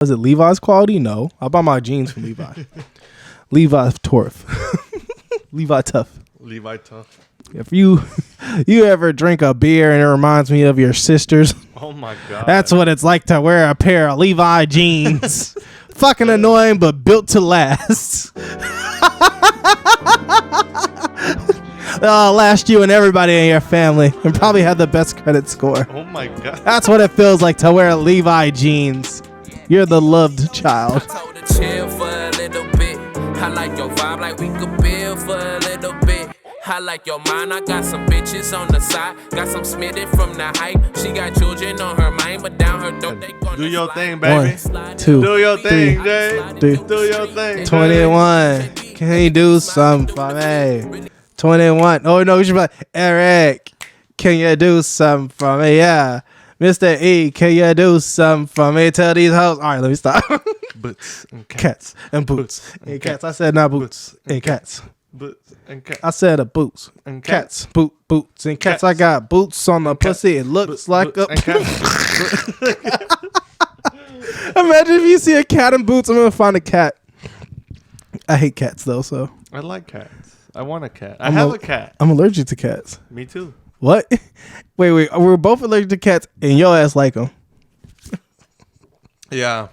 Was it Levi's quality? No. I buy my jeans from Levi. Levi Tough. Levi Tough. Levi Tough. If you ever drink a beer and it reminds me of your sisters, Oh my god. that's what it's like to wear a pair of Levi jeans. Fucking annoying, but built to last. Last you and everybody in your family, and probably have the best credit score. Oh my god. That's what it feels like to wear Levi jeans. You're the loved child. Told her chill for a little bit. I like your vibe like we could build for a little bit. I like your mind, I got some bitches on the side. Got some smitted from the height. She got children on her mind, but down her throat they gonna Do your slide. thing, baby. 1, 2, Do your thing, Jay. three. Do your thing. 21. Can you do something for me? 21. Oh no, we should be like, Eric, can you do something for me? Yeah. Mr. E, can you do something for me? Tell these hoes. All right, let me stop. Boots and Cats and boots. And cats. I said not boots and cats. Boots and cats. I said a boots And cats. Boots and cats. Cats. I got boots on the pussy. It looks like a. And cats. Imagine if you see a cat in boots. I'm gonna find a cat. I hate cats though, so I like cats. I want a cat. I have a cat. I'm allergic to cats. Me too. What? Wait. We're both allergic to cats, and your ass like them. Yeah.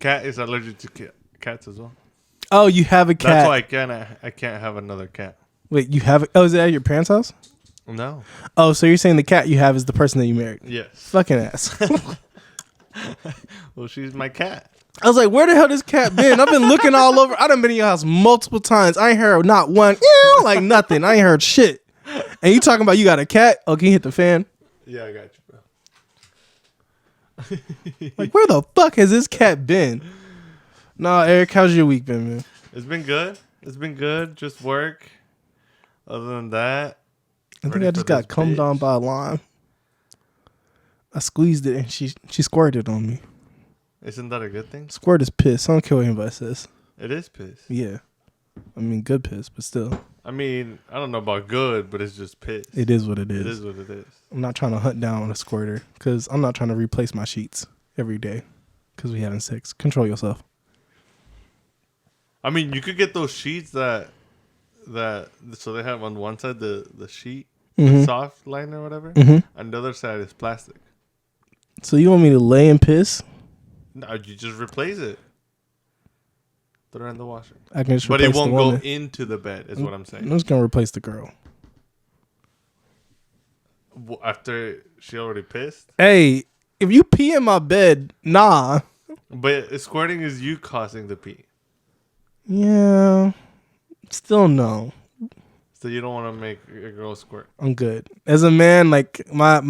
Cat is allergic to cats as well. Oh, you have a cat. That's why I can't have another cat. Wait, you have it? Oh, is it at your parents' house? No. Oh, so you're saying the cat you have is the person that you married? Yes. Fucking ass. Well, she's my cat. I was like, where the hell this cat been? I've been looking all over. I done been in your house multiple times. I ain't heard not one, like nothing. I ain't heard shit. And you talking about you got a cat? Oh, can you hit the fan? Yeah, I got you, bro. Like, where the fuck has this cat been? Nah, Eric, how's your week been, man? It's been good. It's been good. Just work. Other than that, I think ready I for just got this cummed bitch. on by a lime. I squeezed it and she squirted on me. Isn't that a good thing? Squirt is piss. I don't care what anybody says. It is piss. Yeah. I mean, good piss, but still. I mean, I don't know about good, but it's just piss. It is what it is. It is what it is. I'm not trying to hunt down a squirter because I'm not trying to replace my sheets every day because we having sex. Control yourself. I mean, you could get those sheets that so they have on one side the sheet, the soft liner or whatever, and the other side is plastic. So you want me to lay and piss? No, you just replace it. Throw it in the washer. I can just But replace it won't the go woman. into the bed, is what I'm I'm saying. just going to replace the girl. After she already pissed. Hey, if you pee in my bed, nah. But squirting is you causing the pee. Yeah. Still no. So you don't want to make a girl squirt. I'm good. As a man, like my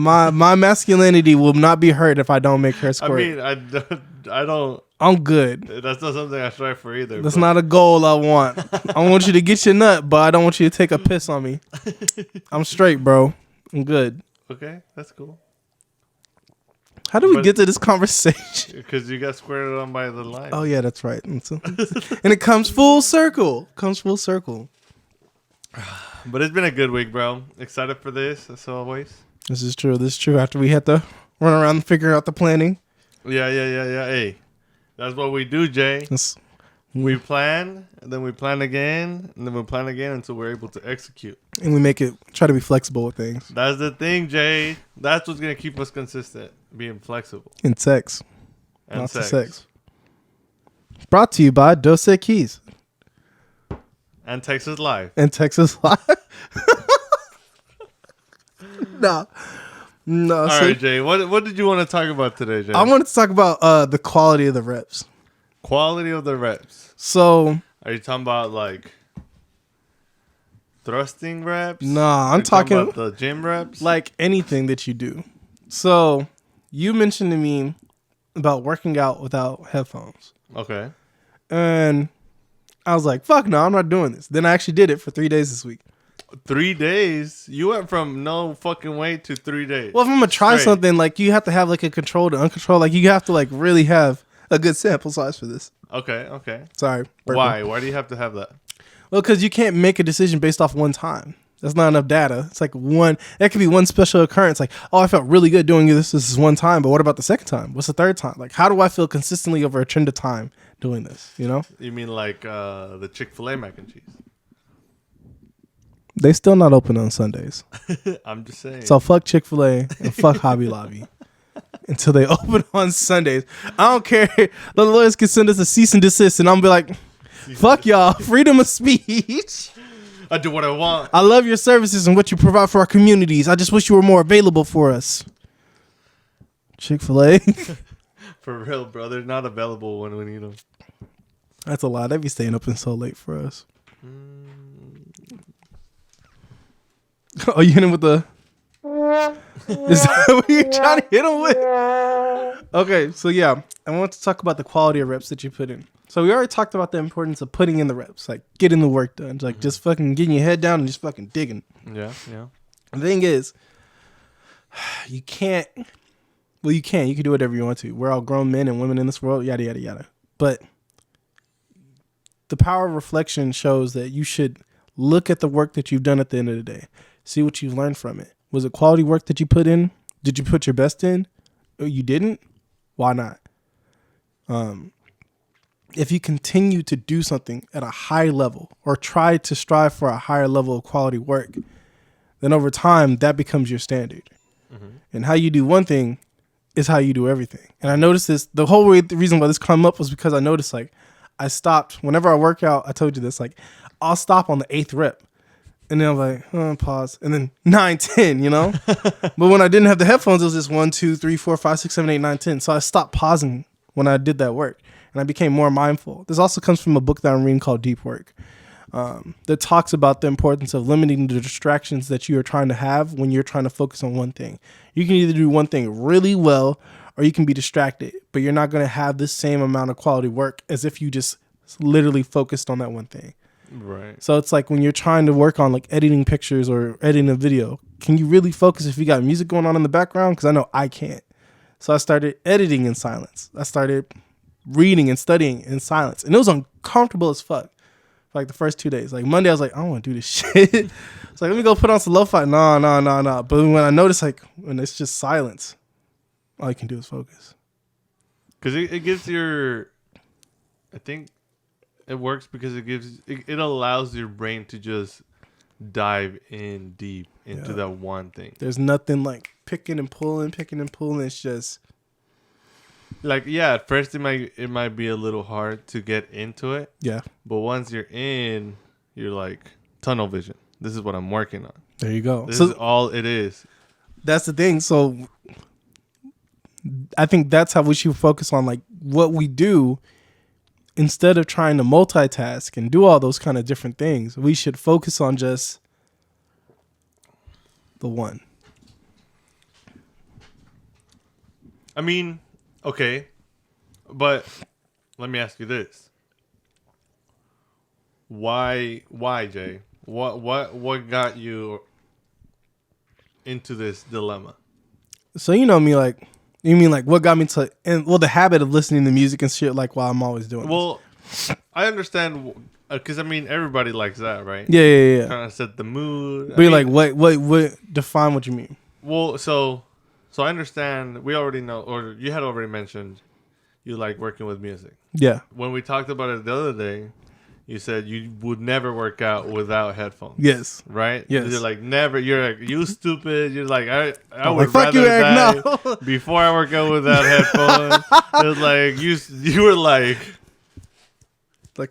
masculinity will not be hurt if I don't make her squirt. I mean, I don't. I'm good. That's not something I strive for either. That's but- not a goal I want. I want you to get your nut, but I don't want you to take a piss on me. I'm straight, bro. I'm good. Okay, that's cool. How do we But- get to this conversation? Because you got squirted on by the line. Oh yeah, that's right. And it comes full circle. Comes full circle. But it's been a good week, bro. Excited for this, as always. This is true. This is true. After we had to run around and figure out the planning. Yeah. Hey, that's what we do, Jay. We plan, and then we plan again, and then we plan again until we're able to execute. And we make it, try to be flexible with things. That's the thing, Jay. That's what's going to keep us consistent, being flexible. In sex. And Lots of sex. Brought to you by Dos Equis And Texas Live. and Texas Live. No. All right, Jay. What did you want to talk about today, Jay? I wanted to talk about the quality of the reps. Quality of the reps. So, Are you talking about like thrusting reps? Nah, Are I'm you talking about the gym reps. like anything that you do. So, you mentioned to me about working out without headphones. Okay. And I was like, fuck no, I'm not doing this. Then I actually did it for 3 days this week. 3 days? You went from no fucking way to 3 days. Well, if I'm going to try Straight. something, like you have to have like a controlled and uncontrolled. Like you have to like really have a good sample size for this. Okay. Sorry. burping. Why? Why do you have to have that? Well, because you can't make a decision based off one time. That's not enough data. It's like one. That could be one special occurrence. Like, oh, I felt really good doing this is one time, but what about the second time? What's the third time? Like, how do I feel consistently over a trend of time doing this? You know? You mean like the Chick-fil-A mac and cheese? They still not open on Sundays. I'm just saying. So fuck Chick-fil-A and fuck Hobby Lobby until they open on Sundays. I don't care. The lawyers can send us a cease and desist, and I'm be like, fuck y'all. Freedom of speech. I do what I want. I love your services and what you provide for our communities. I just wish you were more available for us. Chick-fil-A. For real, bro. They're not available when we need them. That's a lot. They be staying open so late for us. Oh, you hit him with the... Is that what you're trying to hit him with? Okay, so yeah. I want to talk about the quality of reps that you put in. So we already talked about the importance of putting in the reps, like getting the work done, like just fucking getting your head down and just fucking digging. Yeah. The thing is, you can't. Well, you can. You can do whatever you want to. We're all grown men and women in this world, yada yada yada. But the power of reflection shows that you should look at the work that you've done at the end of the day. See what you've learned from it. Was it quality work that you put in? Did you put your best in? Or you didn't? Why not? If you continue to do something at a high level or try to strive for a higher level of quality work, then over time that becomes your standard. And how you do one thing is how you do everything. And I noticed this, the reason why this came up was because I noticed, like, I stopped whenever I work out. I told you this, like, I'll stop on the 8th rep. And then I'm like, pause. And then 9, 10, you know? But when I didn't have the headphones, it was just 1, 2, 3, 4, 5, 6, 7, 8, 9, 10. So I stopped pausing when I did that work. And I became more mindful. This also comes from a book that I'm reading called Deep Work. That talks about the importance of limiting the distractions that you are trying to have when you're trying to focus on one thing. You can either do one thing really well or you can be distracted, but you're not going to have the same amount of quality work as if you just literally focused on that one thing. Right. So it's like when you're trying to work on like editing pictures or editing a video, can you really focus if you got music going on in the background? Because I know I can't. So I started editing in silence. I started reading and studying in silence. And it was uncomfortable as fuck. Like the first 2 days. Like Monday, I was like, I don't want to do this shit. It's like, let me go put on some lo-fi. No. But when I notice, like, when it's just silence, all you can do is focus. Because it gives I think it works because it allows your brain to just dive in deep into that one thing. There's nothing like picking and pulling. It's just like, yeah, at first it might be a little hard to get into it. Yeah. But once you're in, you're like tunnel vision. This is what I'm working on. There you go. This is all it is. That's the thing. So I think that's how we should focus on like what we do instead of trying to multitask and do all those kind of different things. We should focus on just the one. I mean, okay, but let me ask you this: Why, Jay? What got you into this dilemma? So you know me, like, you mean like what got me to, and well, the habit of listening to music and shit, like while I'm always doing. Well, I understand because I mean everybody likes that, right? Yeah. Trying to set the mood. But like, what? Define what you mean. Well, so I understand. We already know, or you had already mentioned, you like working with music. Yeah. When we talked about it the other day, you said you would never work out without headphones. Yes. Right? Yes. You're like, never. You're like, you stupid. You're like, I I'm would like, fuck rather you, Eric, die no. before I work out without headphones. It was like, you were like,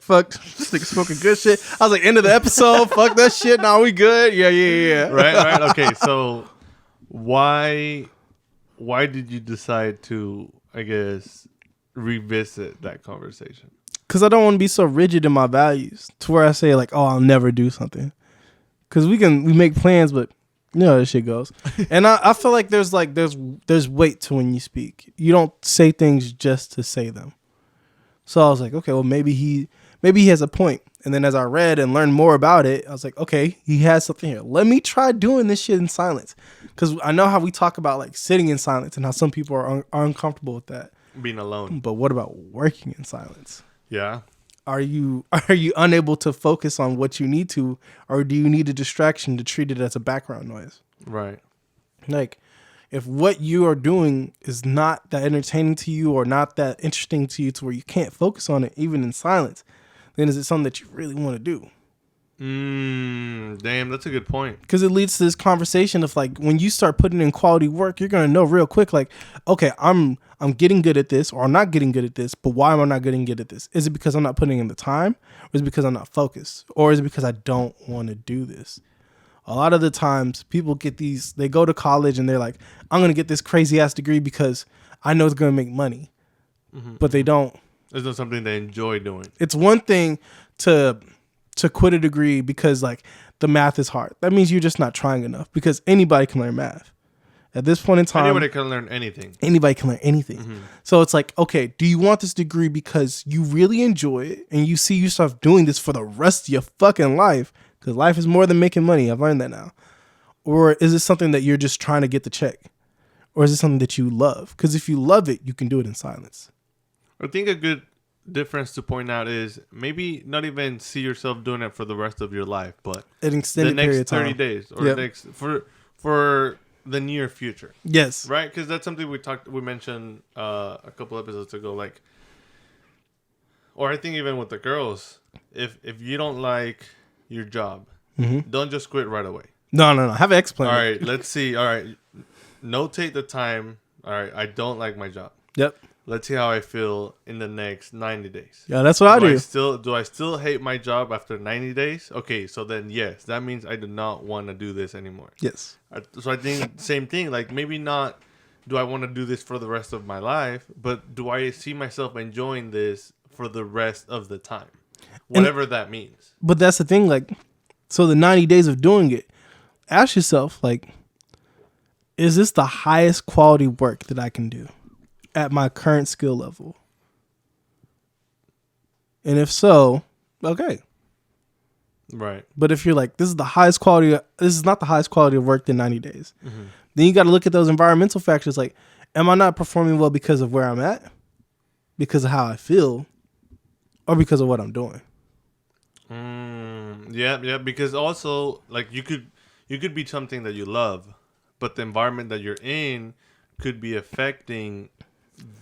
fuck, this nigga smoking good shit. I was like, end of the episode. Fuck that shit. Nah, we good. Yeah. Right. Okay, so why did you decide to, I guess, revisit that conversation? Because I don't want to be so rigid in my values to where I say like, oh, I'll never do something. Because we make plans, but you know how this shit goes. And I feel like there's weight to when you speak. You don't say things just to say them. So I was like, okay, well maybe he has a point. And then as I read and learned more about it, I was like, okay, he has something here. Let me try doing this shit in silence. Because I know how we talk about like sitting in silence and how some people are uncomfortable with that. Being alone. But what about working in silence? Yeah. are you unable to focus on what you need to, or do you need a distraction to treat it as a background noise? Right. Like, if what you are doing is not that entertaining to you or not that interesting to you to where you can't focus on it even in silence, then is it something that you really want to do? Damn, that's a good point. Because it leads to this conversation of like, when you start putting in quality work, you're gonna know real quick, like, okay, I'm getting good at this, or I'm not getting good at this, but why am I not getting good at this? Is it because I'm not putting in the time, or is it because I'm not focused, or is it because I don't want to do this? A lot of the times people get these, they go to college and they're like, I'm gonna get this crazy ass degree because I know it's gonna make money, but they don't. It's not something they enjoy doing. It's one thing to quit a degree because like the math is hard. That means you're just not trying enough, because anybody can learn math. At this point in time, Anybody can learn anything. Anybody can learn anything. So it's like, okay, do you want this degree because you really enjoy it and you see yourself doing this for the rest of your fucking life? Because life is more than making money. I've learned that now. Or is it something that you're just trying to get the check? Or is it something that you love? Because if you love it, you can do it in silence. I think a good difference to point out is maybe not even see yourself doing it for the rest of your life, but An extended the period next of 30 time. days or Yep. next for the near future, Yes. right? Because that's something we mentioned a couple episodes ago, like, or I think even with the girls, if you don't like your job, don't just quit right away. No. Have an explain. All right, let's see. All right, notate the time. All right, I don't like my job. Yep. Let's see how I feel in the next 90 days. Yeah, that's what I do. Do I still hate my job after 90 days? Okay, so then yes, that means I do not want to do this anymore. Yes. So I think same thing. Like, maybe not do I want to do this for the rest of my life, but do I see myself enjoying this for the rest of the time? Whatever that means. But that's the thing, like, so the 90 days of doing it, ask yourself, like, is this the highest quality work that I can do at my current skill level? And if so, okay. Right. But if you're like, this is not the highest quality of work than 90 days, then you got to look at those environmental factors. Like, am I not performing well because of where I'm at, because of how I feel, or because of what I'm doing? Yeah. Because also, like, you could be something that you love, but the environment that you're in could be affecting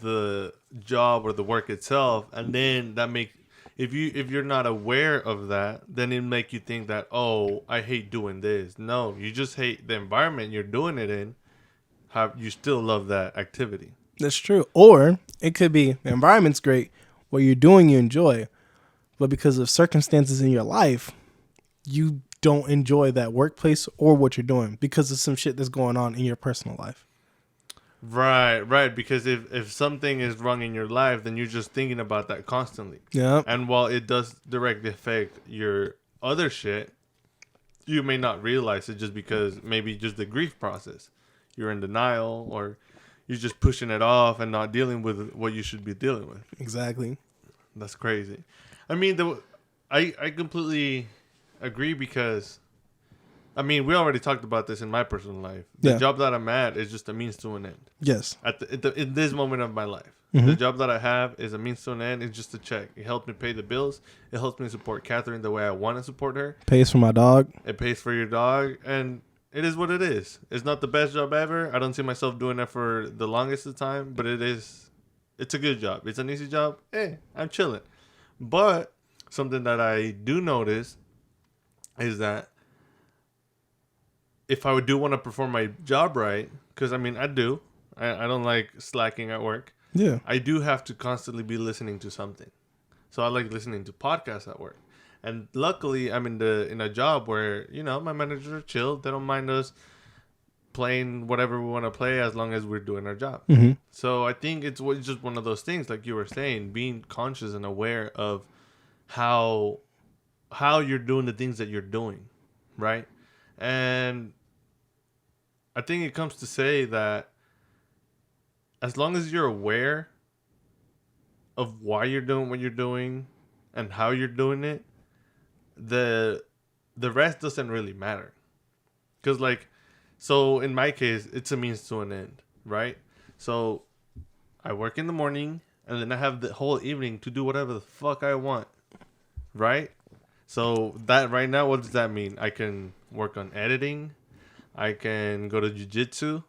the job or the work itself, and then that make if you're not aware of that, then it make you think that, oh, I hate doing this. No, you just hate the environment you're doing it in. How you still love that activity. That's true. Or it could be the environment's great, what you're doing you enjoy, but because of circumstances in your life, you don't enjoy that workplace or what you're doing because of some shit that's going on in your personal life. Right. Because if something is wrong in your life, then you're just thinking about that constantly. Yeah. And while it does directly affect your other shit, you may not realize it just because maybe just the grief process. You're in denial, or you're just pushing it off and not dealing with what you should be dealing with. Exactly. That's crazy. I mean, I completely agree, because, I mean, we already talked about this in my personal life. The job that I'm at is just a means to an end. Yes. In this moment of my life, the job that I have is a means to an end. It's just a check. It helps me pay the bills. It helps me support Catherine the way I want to support her. Pays for my dog. It pays for your dog, and it is what it is. It's not the best job ever. I don't see myself doing it for the longest of time, but it's a good job. It's an easy job. Hey, I'm chilling. But something that I do notice is that if I do want to perform my job right, because I mean, I do. I don't like slacking at work. Yeah. I do have to constantly be listening to something. So I like listening to podcasts at work. And luckily, I'm in a job where, you know, my managers are chill. They don't mind us playing whatever we want to play as long as we're doing our job. Mm-hmm. So I think it's just one of those things, like you were saying, being conscious and aware of how you're doing the things that you're doing, right? And I think it comes to say that as long as you're aware of why you're doing what you're doing and how you're doing it, the rest doesn't really matter. Because, like, so in my case, it's a means to an end, right? So I work in the morning, and then I have the whole evening to do whatever the fuck I want. right? So that right now, what does that mean? I can work on editing. I can go to jiu-jitsu.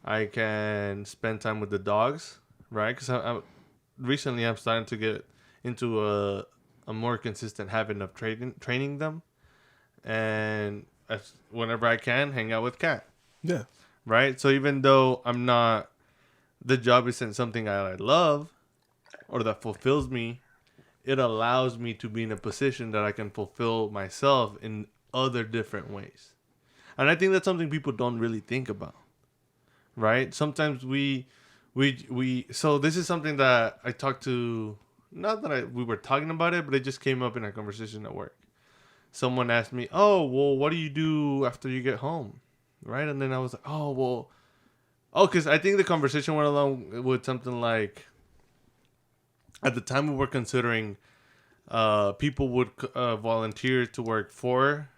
I can spend time with the dogs, right? Because recently I'm starting to get into a more consistent habit of training them. And whenever I can, hang out with Kat. Yeah. Right? So even though the job isn't something I love or that fulfills me, it allows me to be in a position that I can fulfill myself in other different ways. And I think that's something people don't really think about. Right? Sometimes we so this is something that I talked to, not that we were talking about it, but it just came up in a conversation at work. Someone asked me, "Oh, well, what do you do after you get home?" Right? And then I was like, because I think the conversation went along with something like, at the time we were considering people would volunteer to work four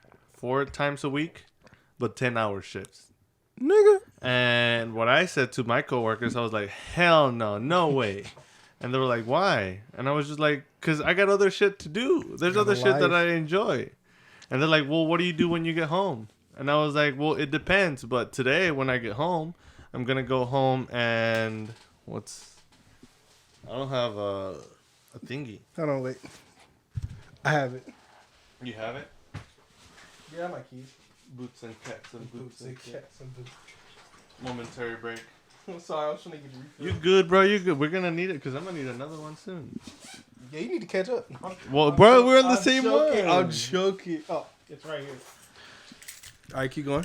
times a week, but 10-hour shifts. Nigga. And what I said to my coworkers, I was like, hell no way. And they were like, why? And I was just like, because I got other shit to do. There's other shit that I enjoy. And they're like, well, what do you do when you get home? And I was like, well, it depends. But today, when I get home, I'm going to go home and I don't have a thingy. Hold on, wait. I have it. You have it? Yeah, my keys. Boots and cats and boots and cats. and boots. Momentary break. I'm sorry, I was trying to get you refill. You good, bro? You good? We're going to need it because I'm going to need another one soon. Yeah, you need to catch up. Well, bro, we're on the same joking. one. I'm joking. Oh, it's right here. All right, keep going.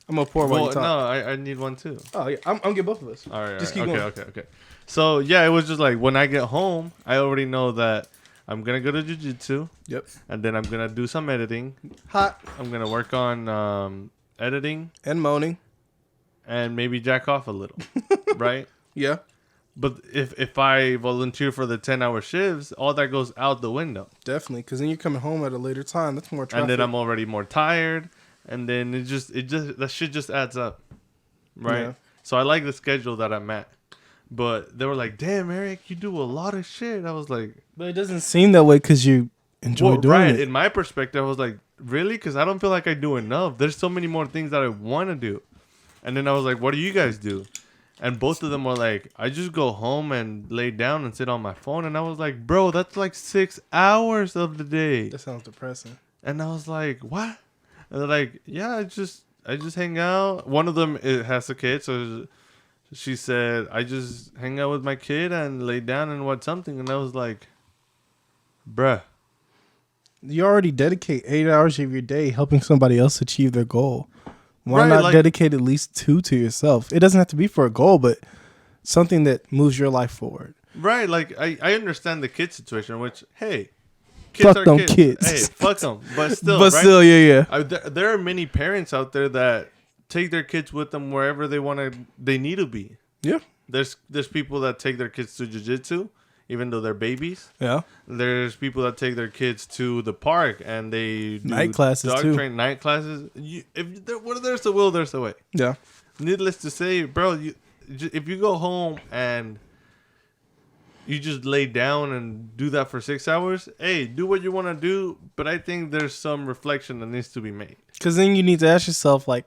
I'm gonna pour while you talk. No, I need one too. Oh yeah, I'm gonna get both of us. All right, just keep going. Okay. So yeah, it was just like when I get home, I already know that I'm gonna go to jiu-jitsu. Yep. And then I'm gonna do some editing. Hot. I'm gonna work on editing and moaning, and maybe jack off a little, right? Yeah. But if I volunteer for the 10-hour shifts, all that goes out the window. Definitely, because then you're coming home at a later time. That's more traffic. And then I'm already more tired, and then it just that shit just adds up, right? Yeah. So I like the schedule that I'm at. But they were like, "Damn, Eric, you do a lot of shit." I was like, "But it doesn't seem that way because you enjoy doing it." In my perspective, I was like, "Really?" Because I don't feel like I do enough. There's so many more things that I want to do. And then I was like, "What do you guys do?" And both of them were like, I just go home and lay down and sit on my phone. And I was like, bro, that's like 6 hours of the day. That sounds depressing. And I was like, what? And they're like, yeah, I just hang out. One of them has a kid. So she said, I just hang out with my kid and lay down and watch something. And I was like, bruh. You already dedicate 8 hours of your day helping somebody else achieve their goal. Why not dedicate at least 2 to yourself? It doesn't have to be for a goal, but something that moves your life forward. Right. Like, I understand the kid situation, which, hey, kids fuck are them kids. Hey, fuck them. But still, still, yeah. There are many parents out there that take their kids with them wherever they need to be. Yeah. There's people that take their kids to jiu-jitsu, even though they're babies. Yeah. There's people that take their kids to the park and they do night classes too. Night classes. Where there's a will, there's a way. Yeah. Needless to say, bro, if you go home and you just lay down and do that for 6 hours, hey, do what you want to do. But I think there's some reflection that needs to be made. Because then you need to ask yourself, like,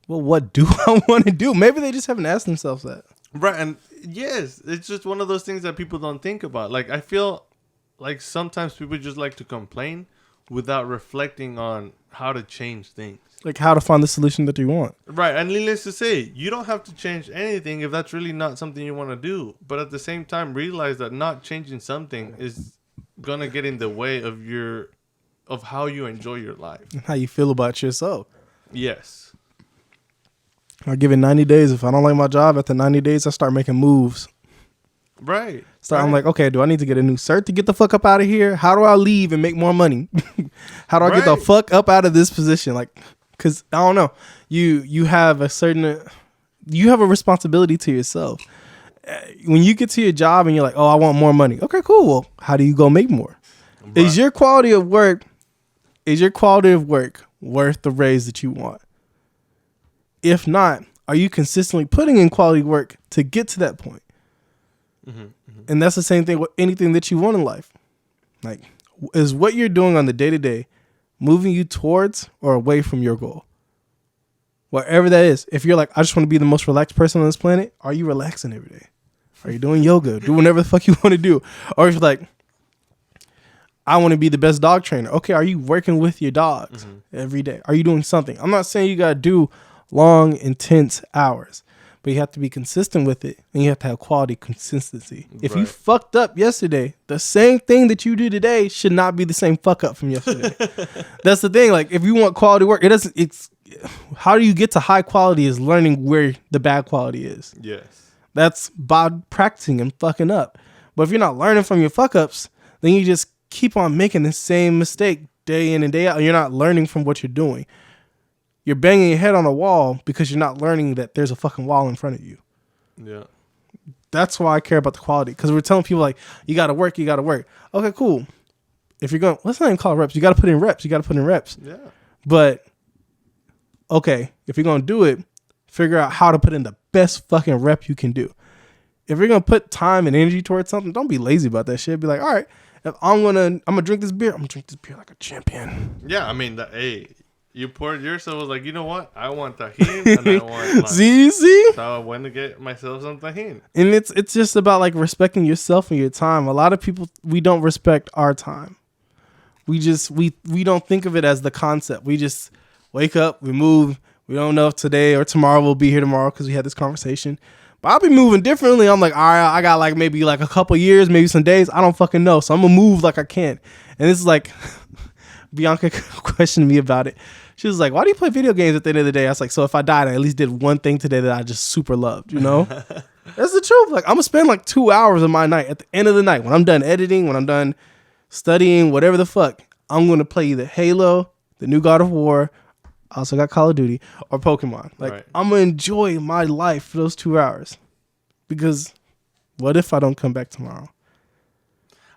well, what do I want to do? Maybe they just haven't asked themselves that. Right, and yes, it's just one of those things that people don't think about. Like, I feel like sometimes people just like to complain without reflecting on how to change things. Like how to find the solution that you want. Right, and needless to say, you don't have to change anything if that's really not something you want to do. But at the same time, realize that not changing something is gonna get in the way of how you enjoy your life. And how you feel about yourself. Yes. I give it 90 days. If I don't like my job, after 90 days, I start making moves. Right. I'm like, okay, do I need to get a new cert to get the fuck up out of here? How do I leave and make more money? How do I get the fuck up out of this position? Like, because I don't know. You have a responsibility to yourself. When you get to your job and you're like, oh, I want more money. Okay, cool. Well, how do you go make more? Right. Is your quality of work worth the raise that you want? If not, are you consistently putting in quality work to get to that point? Mm-hmm, mm-hmm. And that's the same thing with anything that you want in life. Like, is what you're doing on the day-to-day moving you towards or away from your goal? Whatever that is. If you're like, I just want to be the most relaxed person on this planet, are you relaxing every day? Are you doing yoga? Do whatever the fuck you want to do. Or if you're like, I want to be the best dog trainer. Okay, are you working with your dogs every day? Are you doing something? I'm not saying you got to do long, intense hours, but you have to be consistent with it, and you have to have quality consistency. If you fucked up yesterday, the same thing that you do today should not be the same fuck up from yesterday. That's the thing. Like, if you want quality work, it's how do you get to high quality is learning where the bad quality is. Yes. That's by practicing and fucking up. But if you're not learning from your fuck ups, then you just keep on making the same mistake day in and day out. And you're not learning from what you're doing. You're banging your head on a wall because you're not learning that there's a fucking wall in front of you. Yeah. That's why I care about the quality. Because we're telling people like, you got to work, you got to work. Okay, cool. If you're going, let's not even call it reps. You got to put in reps. You got to put in reps. Yeah. But, okay, if you're going to do it, figure out how to put in the best fucking rep you can do. If you're going to put time and energy towards something, don't be lazy about that shit. Be like, all right, if I'm gonna drink this beer, I'm gonna drink this beer like a champion. Yeah, I mean, you poured yourself. Was like, you know what? I want tajin, and I want lime. see. So I went to get myself some tajin. And it's just about like respecting yourself and your time. A lot of people, we don't respect our time. We don't think of it as the concept. We just wake up, we move. We don't know if today or tomorrow we'll be here tomorrow because we had this conversation. But I'll be moving differently. I'm like, all right, I got like maybe like a couple years, maybe some days. I don't fucking know. So I'm going to move like I can. And this is like, Bianca questioned me about it. She was like, why do you play video games at the end of the day? I was like, so if I died, I at least did one thing today that I just super loved, you know? That's the truth. Like, I'm going to spend like 2 hours of my night at the end of the night. When I'm done editing, when I'm done studying, whatever the fuck, I'm going to play either Halo, the new God of War, I also got Call of Duty, or Pokemon. Like, right. I'm going to enjoy my life for those 2 hours. Because what if I don't come back tomorrow?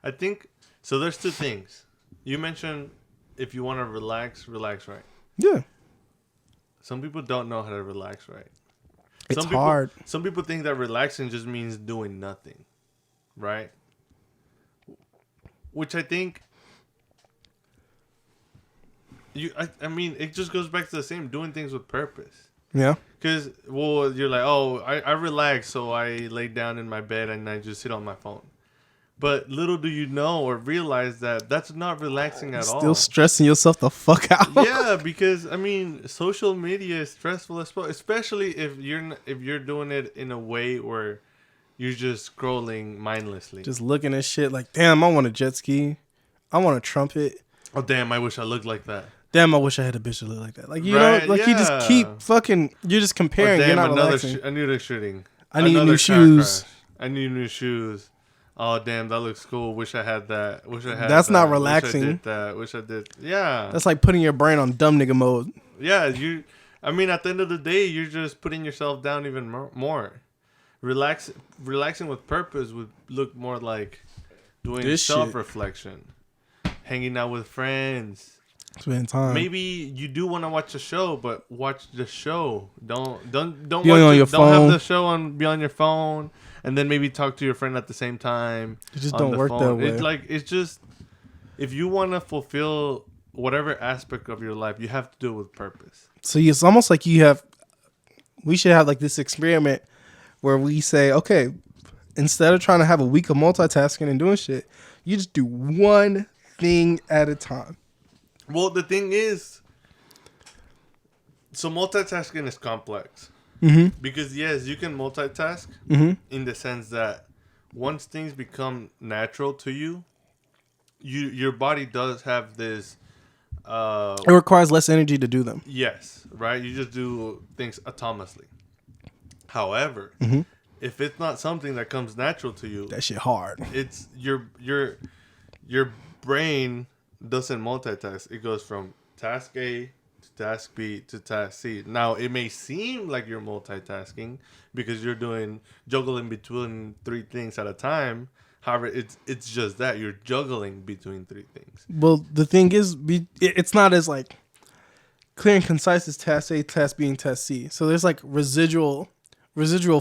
I think, so there's two things. You mentioned if you want to relax right. Yeah. Some people don't know how to relax right. It's hard. Some people think that relaxing just means doing nothing. Right? Which I think... I mean, it just goes back to the same, doing things with purpose. Yeah. Because, well, you're like, oh, I relax, so I lay down in my bed and I just sit on my phone. But little do you know or realize that that's not relaxing at all. Still stressing yourself the fuck out. Yeah, because, I mean, social media is stressful as well, especially if you're doing it in a way where you're just scrolling mindlessly. Just looking at shit like, damn, I want a jet ski. I want a trumpet. Oh, damn, I wish I looked like that. Damn, I wish I had a bitch that looked like that. Like, you know, like you just keep fucking, you're just comparing. Oh, damn, you're not relaxing. I need a shooting. I need new shoes. I need new shoes. Oh, damn, that looks cool. Wish I had that. Wish I had That's that. not relaxing. Wish I did that. Wish I did. Yeah. That's like putting your brain on dumb nigga mode. Yeah, I mean, at the end of the day, you're just putting yourself down even more. Relaxing with purpose would look more like doing this self-reflection. Hanging out with friends. Spend time. Maybe you do want to watch a show, but watch the show. Don't be watch on your phone. Don't have the show be on your phone, and then maybe talk to your friend at the same time. It just don't work that way. It's just, if you want to fulfill whatever aspect of your life, you have to do it with purpose. So it's almost like we should have like this experiment where we say, okay, instead of trying to have a week of multitasking and doing shit, you just do one thing at a time. Well, the thing is, so multitasking is complex. Mm-hmm. Because, yes, you can multitask in the sense that once things become natural to you, your body does have this... it requires less energy to do them. Yes, right? You just do things autonomously. However, if it's not something that comes natural to you... That shit hard. It's your brain... doesn't multitask. It goes from task A to task B to task C. Now, it may seem like you're multitasking because you're juggling between 3 things at a time. However, it's just that you're juggling between 3 things. Well, the thing is, it's not as like clear and concise as task A, task B, and task C. So there's like residual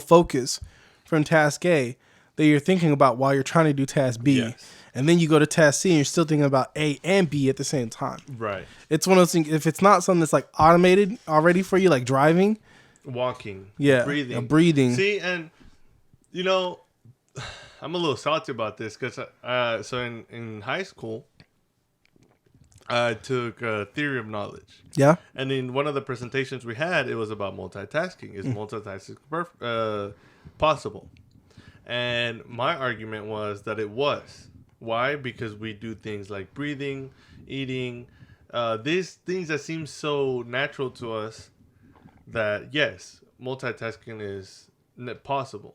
focus from task A that you're thinking about while you're trying to do task B. Yes. and then you go to task C and you're still thinking about A and B at the same time. Right. It's one of those things. If it's not something that's like automated already for you, like driving, Walking. yeah, Breathing. breathing. See, and you know, I'm a little salty about this because so in high school, I took theory of knowledge. Yeah. And in one of the presentations we had, it was about multitasking. Is multitasking possible? And my argument was that it was. Why? Because we do things like breathing, eating, these things that seem so natural to us that, yes, multitasking is possible.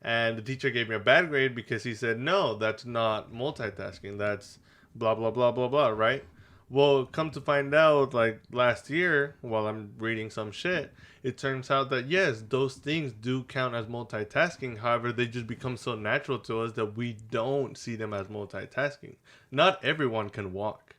And the teacher gave me a bad grade because he said, no, that's not multitasking. That's blah, blah, blah, blah, blah, right? Well, come to find out, like last year, while I'm reading some shit, it turns out that, yes, those things do count as multitasking. However, they just become so natural to us that we don't see them as multitasking. Not everyone can walk.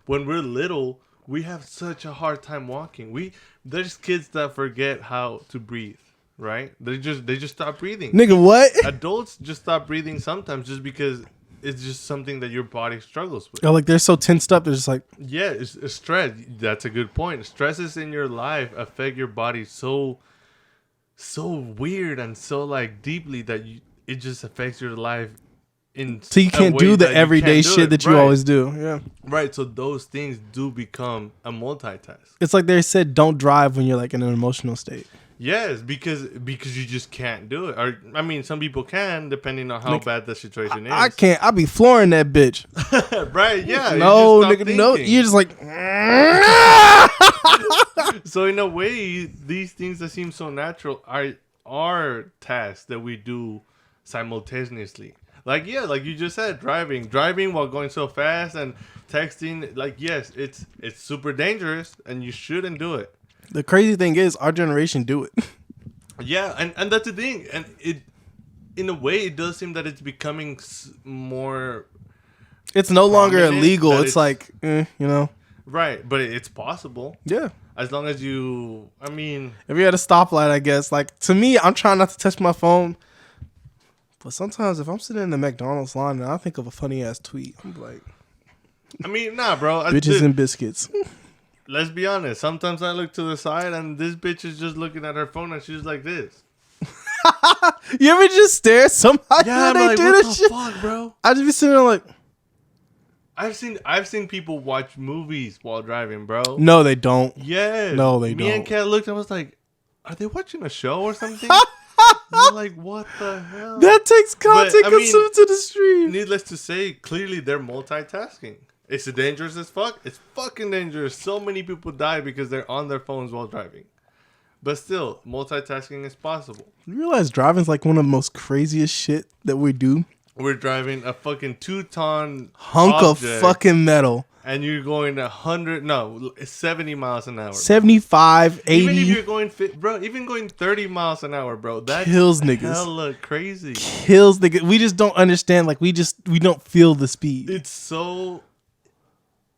When we're little, we have such a hard time walking. There's kids that forget how to breathe, right? They just stop breathing. Nigga, what? Adults just stop breathing sometimes just because it's just something that your body struggles with. Oh, like they're so tensed up. They're just like, Yeah, it's stress. That's a good point. Stresses in your life affect your body so weird and so like deeply that it just affects your life in so you can't do the everyday shit that you Right. always do. Yeah. Right. So those things do become a multitask. It's like they said, don't drive when you're like in an emotional state. Yes, because you just can't do it. Or I mean, some people can, depending on how bad the situation is. I can't. I be flooring that bitch. Right? Yeah. No, you just stop nigga, no. thinking. You're just like. So in a way, these things that seem so natural are tasks that we do simultaneously. Like, yeah, like you just said, driving while going so fast and texting. Like, yes, it's super dangerous and you shouldn't do it. The crazy thing is, our generation do it. Yeah, and that's the thing. And it, in a way, it does seem that it's becoming more It's no longer prominent, illegal. that It's like, you know. right, but it's possible Yeah. as long as you. I mean, If you're at a stoplight, I guess. Like, to me, I'm trying not to touch my phone. But sometimes if I'm sitting in the McDonald's line and I think of a funny ass tweet, I'm like, nah, bro. bitches and biscuits. Let's be honest. Sometimes I look to the side and this bitch is just looking at her phone and she's like this. You ever just stare at somebody when they do what this the shit? fuck, bro? I just be sitting there like, I've seen people watch movies while driving, bro. no, they don't. Yes. No, they Me and don't. Kat looked and was like, are they watching a show or something? We're like, what the hell? That takes content I mean, consumed to the stream. Needless to say, clearly they're multitasking. It's dangerous as fuck. It's fucking dangerous. So many people die because they're on their phones while driving. But still, multitasking is possible. You realize driving's like one of the most craziest shit that we do? We're driving a fucking 2-ton Hunk object, of fucking metal. and you're going 70 miles an hour. 75, 80. Even if you're going, even going 30 miles an hour, bro, that's Kills niggas. hella crazy. Kills the. We just don't understand. Like, we don't feel the speed.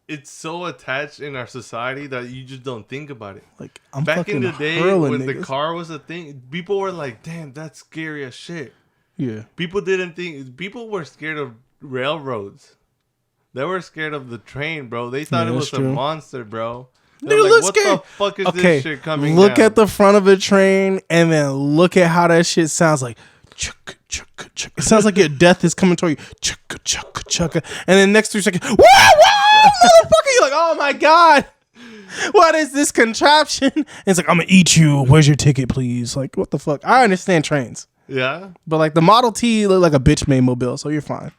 It's so attached in our society that you just don't think about it. Like, I'm Back fucking in the day hurling when niggas. the car was a thing, people were like, damn, that's scary as shit. Yeah. People were scared of railroads. They were scared of the train, bro. They thought Yeah, it was that's a true. monster, bro. They Nigga, were look what scared. the fuck is Okay, this shit coming look down? at the front of a train and then look at how that shit sounds like. Chugga, chugga, chugga. It sounds like your death is coming toward you. Chugga, chugga, chugga. And then next 3 seconds, whoa, whoa, motherfucker. You're like, oh my God. What is this contraption? And it's like, I'm going to eat you. Where's your ticket, please? Like, what the fuck? I understand trains. Yeah. But like the Model T looked like a bitch made mobile, so you're fine.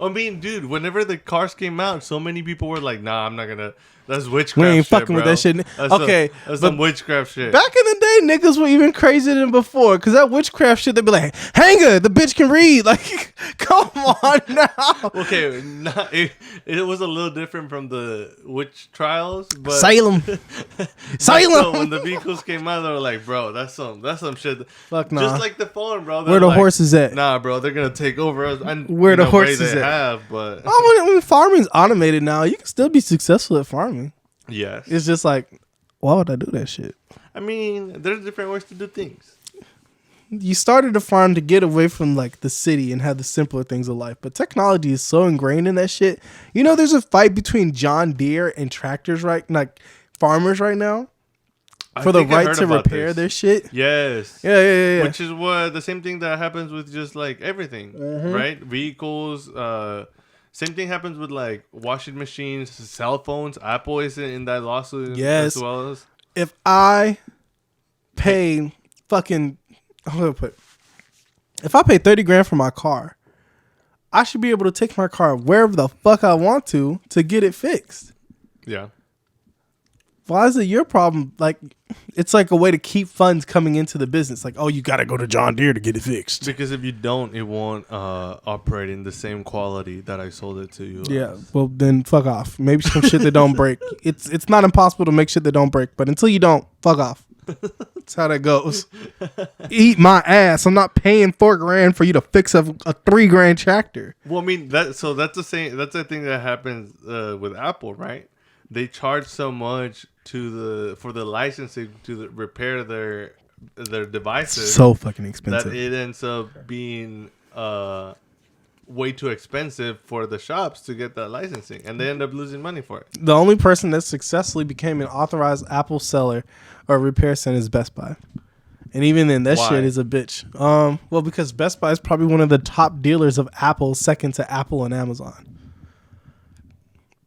I mean, dude, whenever the cars came out, so many people were like, nah, I'm not gonna. That's witchcraft. We ain't shit, fucking with bro. that shit. That's Okay, that's but some witchcraft shit. Back in the day, niggas were even crazier than before. Cause that witchcraft shit, they'd be like, Hanger, the bitch can read. Like, come on now. Okay, it was a little different from the witch trials, but Salem. So Salem. when the vehicles came out, they were like, bro, that's some shit. Fuck nah. Just like the phone, bro. Where the horses at? Nah, bro, they're gonna take over us. And Where the in a way horses they at? have, but Oh, when farming's automated now, you can still be successful at farming. yes. It's just like, why would I do that shit? I mean, there's different ways to do things. you started a farm to get away from like the city and have the simpler things of life. But technology is so ingrained in that shit. You know, there's a fight between John Deere and tractors, right? Like farmers right now for the right to repair their shit. Yes. Yeah. Which is what the same thing that happens with just like everything, right? Vehicles. Same thing happens with like washing machines, cell phones. Apple is in that lawsuit as well as. If I pay fucking, I'm gonna put, if I pay 30 grand for my car, I should be able to take my car wherever the fuck I want to get it fixed. Yeah. Why is it your problem? Like, it's like a way to keep funds coming into the business. Like, oh, you got to go to John Deere to get it fixed. Because if you don't, it won't operate in the same quality that I sold it to you. Yeah, well, then fuck off. Maybe some shit that don't break. It's not impossible to make shit that don't break, but until you don't, fuck off. That's how that goes. Eat my ass. I'm not paying $4 grand for you to fix a $3 grand tractor. Well, I mean, that's the same. That's the thing that happens with Apple, right? They charge so much for the licensing to repair their devices. So fucking expensive. That it ends up being way too expensive for the shops to get that licensing, and they end up losing money for it. The only person that successfully became an authorized Apple seller or repair center is Best Buy. And even then, that shit is a bitch. Well, because Best Buy is probably one of the top dealers of Apple, second to Apple and Amazon.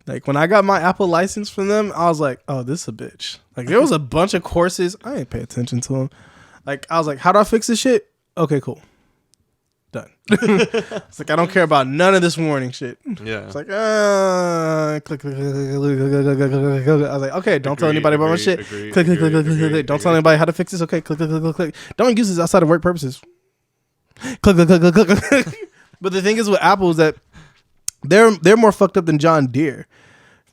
Like, when I got my Apple license from them, I was like, oh, this is a bitch. Like, there was a bunch of courses. I didn't pay attention to them. Like, I was like, how do I fix this shit? Okay, cool. Done. It's like, I don't care about none of this warning shit. Yeah. It's like, click, click, click, click, click. I was like, okay, don't tell anybody about my shit. Click, click, click, click, click. Don't tell anybody how to fix this. Okay, click, click, click, click, click. Don't use this outside of work purposes. Click, click, click, click, click, click. But the thing is with Apple is that they're more fucked up than John Deere.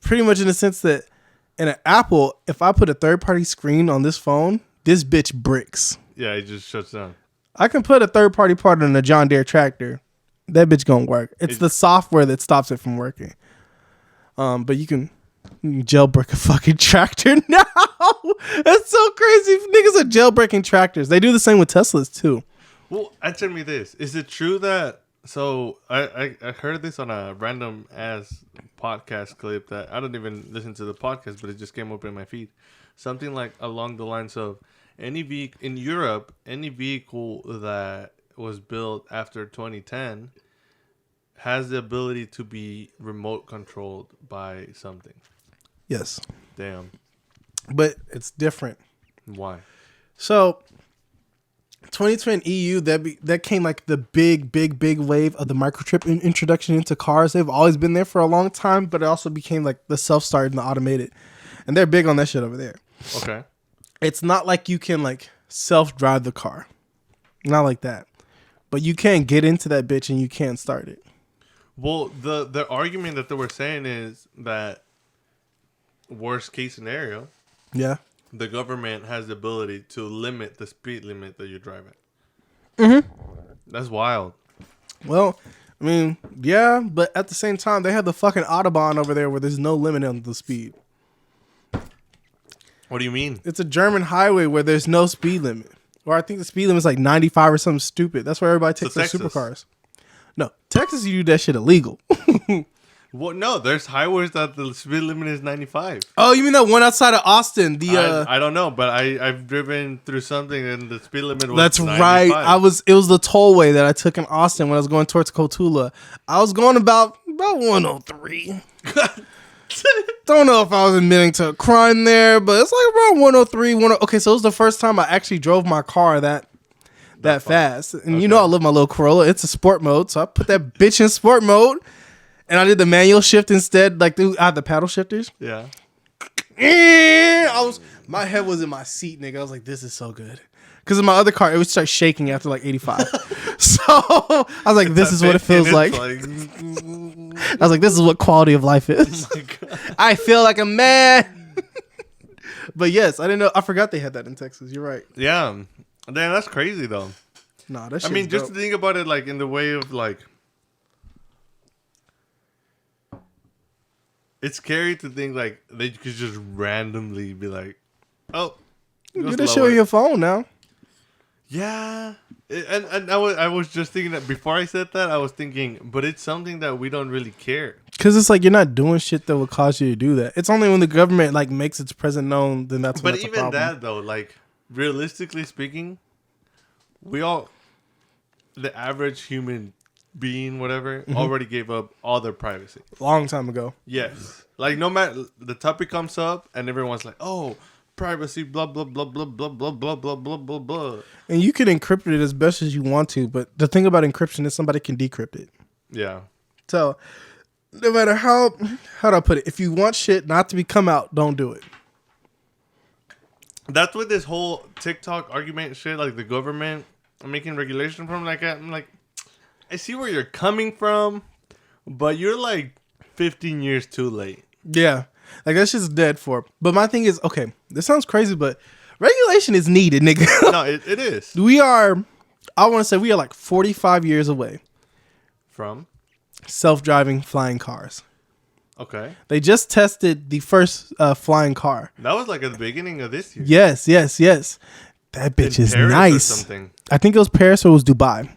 Pretty much in the sense that in an Apple, if I put a third-party screen on this phone, this bitch bricks. Yeah, it just shuts down. I can put a third-party part on a John Deere tractor. That bitch gonna work. It's the software that stops it from working. But you can jailbreak a fucking tractor now. That's so crazy. Niggas are jailbreaking tractors. They do the same with Teslas too. Well, answer me this. Is it true that... So, I heard this on a random ass podcast clip that I don't even listen to the podcast, but it just came up in my feed. Something like along the lines of in Europe, any vehicle that was built after 2010 has the ability to be remote controlled by something. Yes. Damn. But it's different. Why? So 2020 EU, that came like the big wave of the microchip introduction into cars. They've always been there for a long time, but it also became like the self-start and the automated. And they're big on that shit over there. Okay. It's not like you can like self-drive the car. Not like that. But you can't get into that bitch and you can't start it. Well, the argument that they were saying is that worst case scenario. Yeah. The government has the ability to limit the speed limit that you're driving. Mm-hmm. That's wild. Well, I mean, yeah, but at the same time, they have the fucking Autobahn over there where there's no limit on the speed. What do you mean? It's a German highway where there's no speed limit. Or I think the speed limit is like 95 or something stupid. That's where everybody takes their supercars. No, Texas, you do that shit illegal. Well, no, there's highways that the speed limit is 95. Oh, you mean that one outside of Austin? I don't know, but I've driven through something and the speed limit was That's 95. right. It was the tollway that I took in Austin when I was going towards Cotulla. I was going about 103. Don't know if I was admitting to a crime there, but it's like around 103. Okay, so it was the first time I actually drove my car that fast. And you know I love my little Corolla. It's a sport mode, so I put that bitch in sport mode. And I did the manual shift instead. Like, I had the paddle shifters. Yeah. My head was in my seat, nigga. I was like, this is so good. Because in my other car, it would start shaking after like 85. So I was like, this is what it feels like. I was like, this is what quality of life is. Oh I feel like a man. But yes, I didn't know. I forgot they had that in Texas. You're right. Yeah. Damn, that's crazy though. Nah, that shit's I mean, just to think about it like in the way of like, it's scary to think like they could just randomly be like, "Oh, you can show your phone now." Yeah, And I was just thinking that before I said that, I was thinking, but it's something that we don't really care. Because it's like you're not doing shit that would cause you to do that. It's only when the government like makes its presence known, then that's when But that's a even problem. that though, like realistically speaking, the average human being, whatever, already gave up all their privacy. Long time ago. Yes. Like no matter the topic comes up and everyone's like, oh, privacy, blah blah blah blah blah blah blah blah blah blah blah. And you can encrypt it as best as you want to, but the thing about encryption is somebody can decrypt it. Yeah. So no matter how do I put it, if you want shit not to come out, don't do it. That's what this whole TikTok argument shit, like the government making regulation from, like I'm like, I see where you're coming from, but you're like 15 years too late. Yeah. Like that's just dead for. But my thing is, okay, this sounds crazy, but regulation is needed, nigga. No, it is. I want to say we are like 45 years away. From? Self-driving flying cars. Okay. They just tested the first flying car. That was like at the beginning of this year. Yes. That bitch In is Paris or nice. something. I think it was Paris or it was Dubai.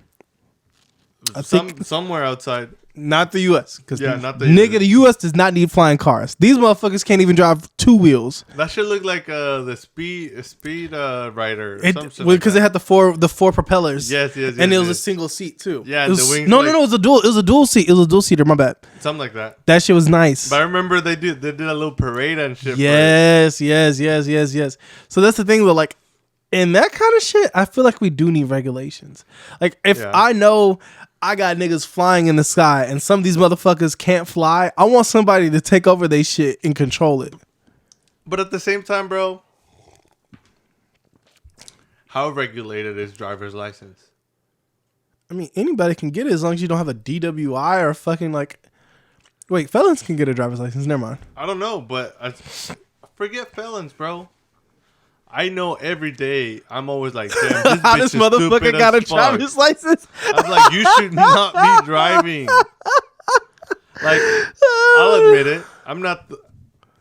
I think Somewhere outside. not the U.S. Because not the nigga, US. the U.S. does not need flying cars. These motherfuckers can't even drive two wheels. That should look like the speed rider. Because it had the four propellers. Yes, and it was a yes. single seat too. Yeah, it was, the wings No, like- it was a dual. It was a dual seat. It was a dual seater. My bad. Something like that. That shit was nice. But I remember they did a little parade and shit. Yes. So that's the thing though, like in that kind of shit, I feel like we do need regulations. Like if Yeah. I know I got niggas flying in the sky and some of these motherfuckers can't fly, I want somebody to take over their shit and control it. But at the same time, bro, how regulated is driver's license? I mean, anybody can get it as long as you don't have a DWI or fucking like. Wait, felons can get a driver's license. Never mind. I don't know, but forget felons, bro. I know every day I'm always like, damn, this How bitch this is motherfucker stupid got a as fuck. driver's license? I'm like, you should not be driving. Like, I'll admit it. I'm not.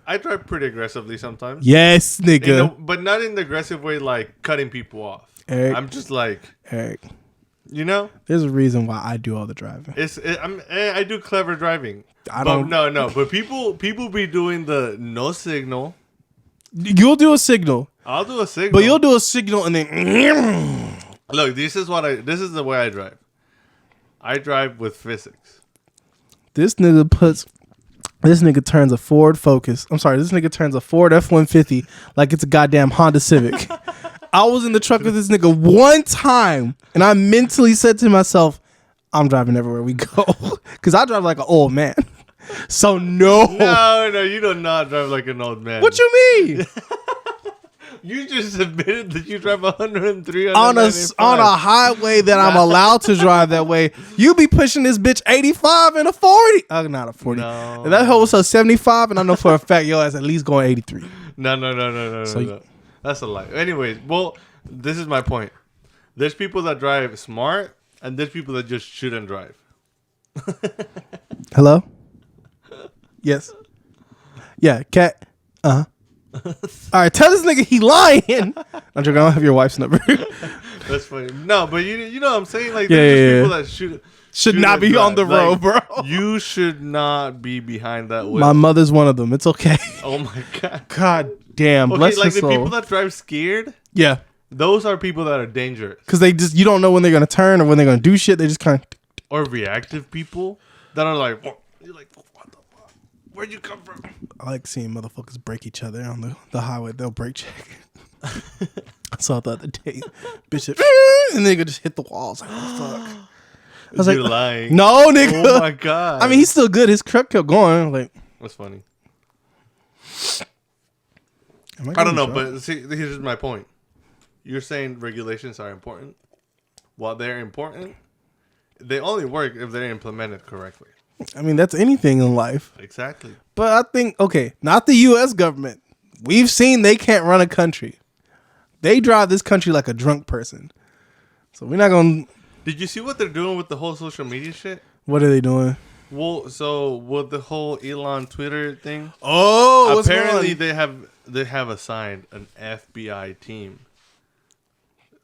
I drive pretty aggressively sometimes. Yes, nigga. You know, but not in the aggressive way, like cutting people off. Eric. I'm just like, Eric, you know, there's a reason why I do all the driving. I do clever driving. I But don't. no. But people be doing the no signal. You'll do a signal, I'll do a signal. but you'll do a signal and then. Look, this is the way I drive. I drive with physics. This nigga turns a Ford Focus. I'm sorry, this nigga turns a Ford F-150 like it's a goddamn Honda Civic. I was in the truck with this nigga one time, and I mentally said to myself, I'm driving everywhere we go. Because I drive like an old man. So no. No, you do not drive like an old man. What you mean? You just admitted that you drive 103 on a highway that I'm allowed to drive that way. You be pushing this bitch 85 and a 40. Not a 40. No. And that hoe was 75, and I know for a fact your ass at least going 83. No. So No. That's a lie. Anyways, well, this is my point. There's people that drive smart, and there's people that just shouldn't drive. Hello? Yes. Yeah, cat. All right, tell this nigga he lying. I'm joking. I don't have your wife's number. That's funny. No, but you know what I'm saying? Like, Yeah, there's yeah, just people that Should not be on the road, bro. You should not be behind that wheel. My mother's one of them. It's okay. Oh my god. God damn. Okay, Bless like his the soul. people that drive scared, Yeah. those are people that are dangerous. Because you don't know when they're going to turn or when they're going to do shit. They just kind of. Or reactive people that are like, you're like, what the fuck? Where'd you come from? I like seeing motherfuckers break each other on the highway. They'll brake check. I saw it the other day. Bitch, and nigga just hit the walls. Like, what the fuck? I was You're like, lying. no, nigga. Oh my god. I mean, he's still good. His truck kept going. Like, that's funny. am I don't know, getting but see, here's my point. You're saying regulations are important. While they're important, they only work if they're implemented correctly. shot? I mean, that's anything in life. Exactly. But I think, okay, not the U.S. government. We've seen they can't run a country. They drive this country like a drunk person. So we're not going to. Did you see what they're doing with the whole social media shit? What are they doing? Well, so with the whole Elon Twitter thing, Oh, apparently they have assigned an FBI team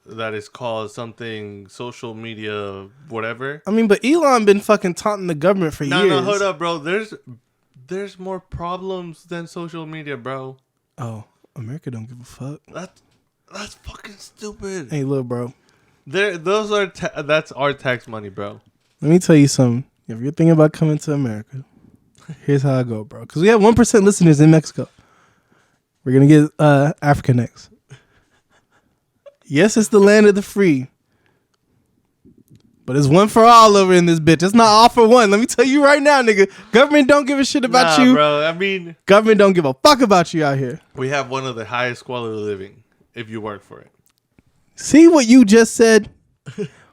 that is called something social media, whatever. I mean, but Elon been fucking taunting the government for years. No, hold up, bro. There's more problems than social media, bro. Oh, America don't give a fuck. That's fucking stupid. Hey, look, bro. That's our tax money, bro. Let me tell you something. If you're thinking about coming to America, here's how I go, bro. Because we have 1% listeners in Mexico. We're gonna get Africa next. Yes, it's the land of the free. But it's one for all over in this bitch. It's not all for one. Let me tell you right now, nigga. Government don't give a shit about you. Bro. I mean, government don't give a fuck about you out here. We have one of the highest quality of living if you work for it. See what you just said?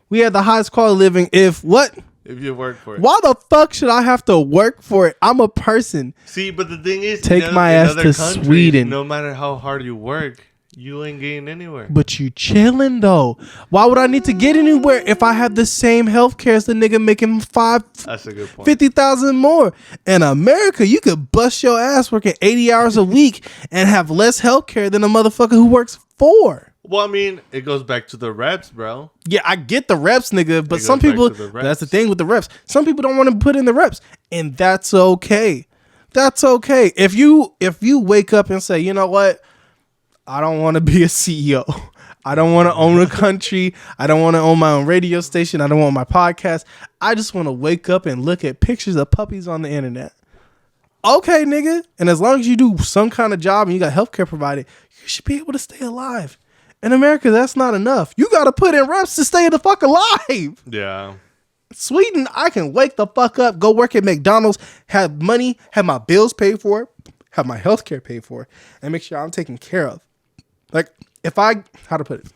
We have the highest quality of living if what? If you work for it. Why the fuck should I have to work for it? I'm a person. See, but the thing is, take my ass to Sweden. No matter how hard you work, you ain't getting anywhere. But you chilling though. Why would I need to get anywhere if I have the same health care as the nigga making That's a good point. 50,000 more? In America, you could bust your ass working 80 hours a week and have less health care than a motherfucker who works 4. Well, I mean, it goes back to the reps, bro. Yeah, I get the reps, nigga. But some people, that's the thing with the reps. Some people don't want to put in the reps, and that's okay. That's okay. If you wake up and say, you know what, I don't want to be a CEO. I don't want to own a country. I don't want to own my own radio station. I don't want my podcast. I just want to wake up and look at pictures of puppies on the internet. Okay, nigga. And as long as you do some kind of job and you got healthcare provided, you should be able to stay alive. In America, that's not enough. You got to put in reps to stay the fuck alive. Yeah. Sweden, I can wake the fuck up, go work at McDonald's, have money, have my bills paid for, have my health care paid for, and make sure I'm taken care of. Like, how to put it?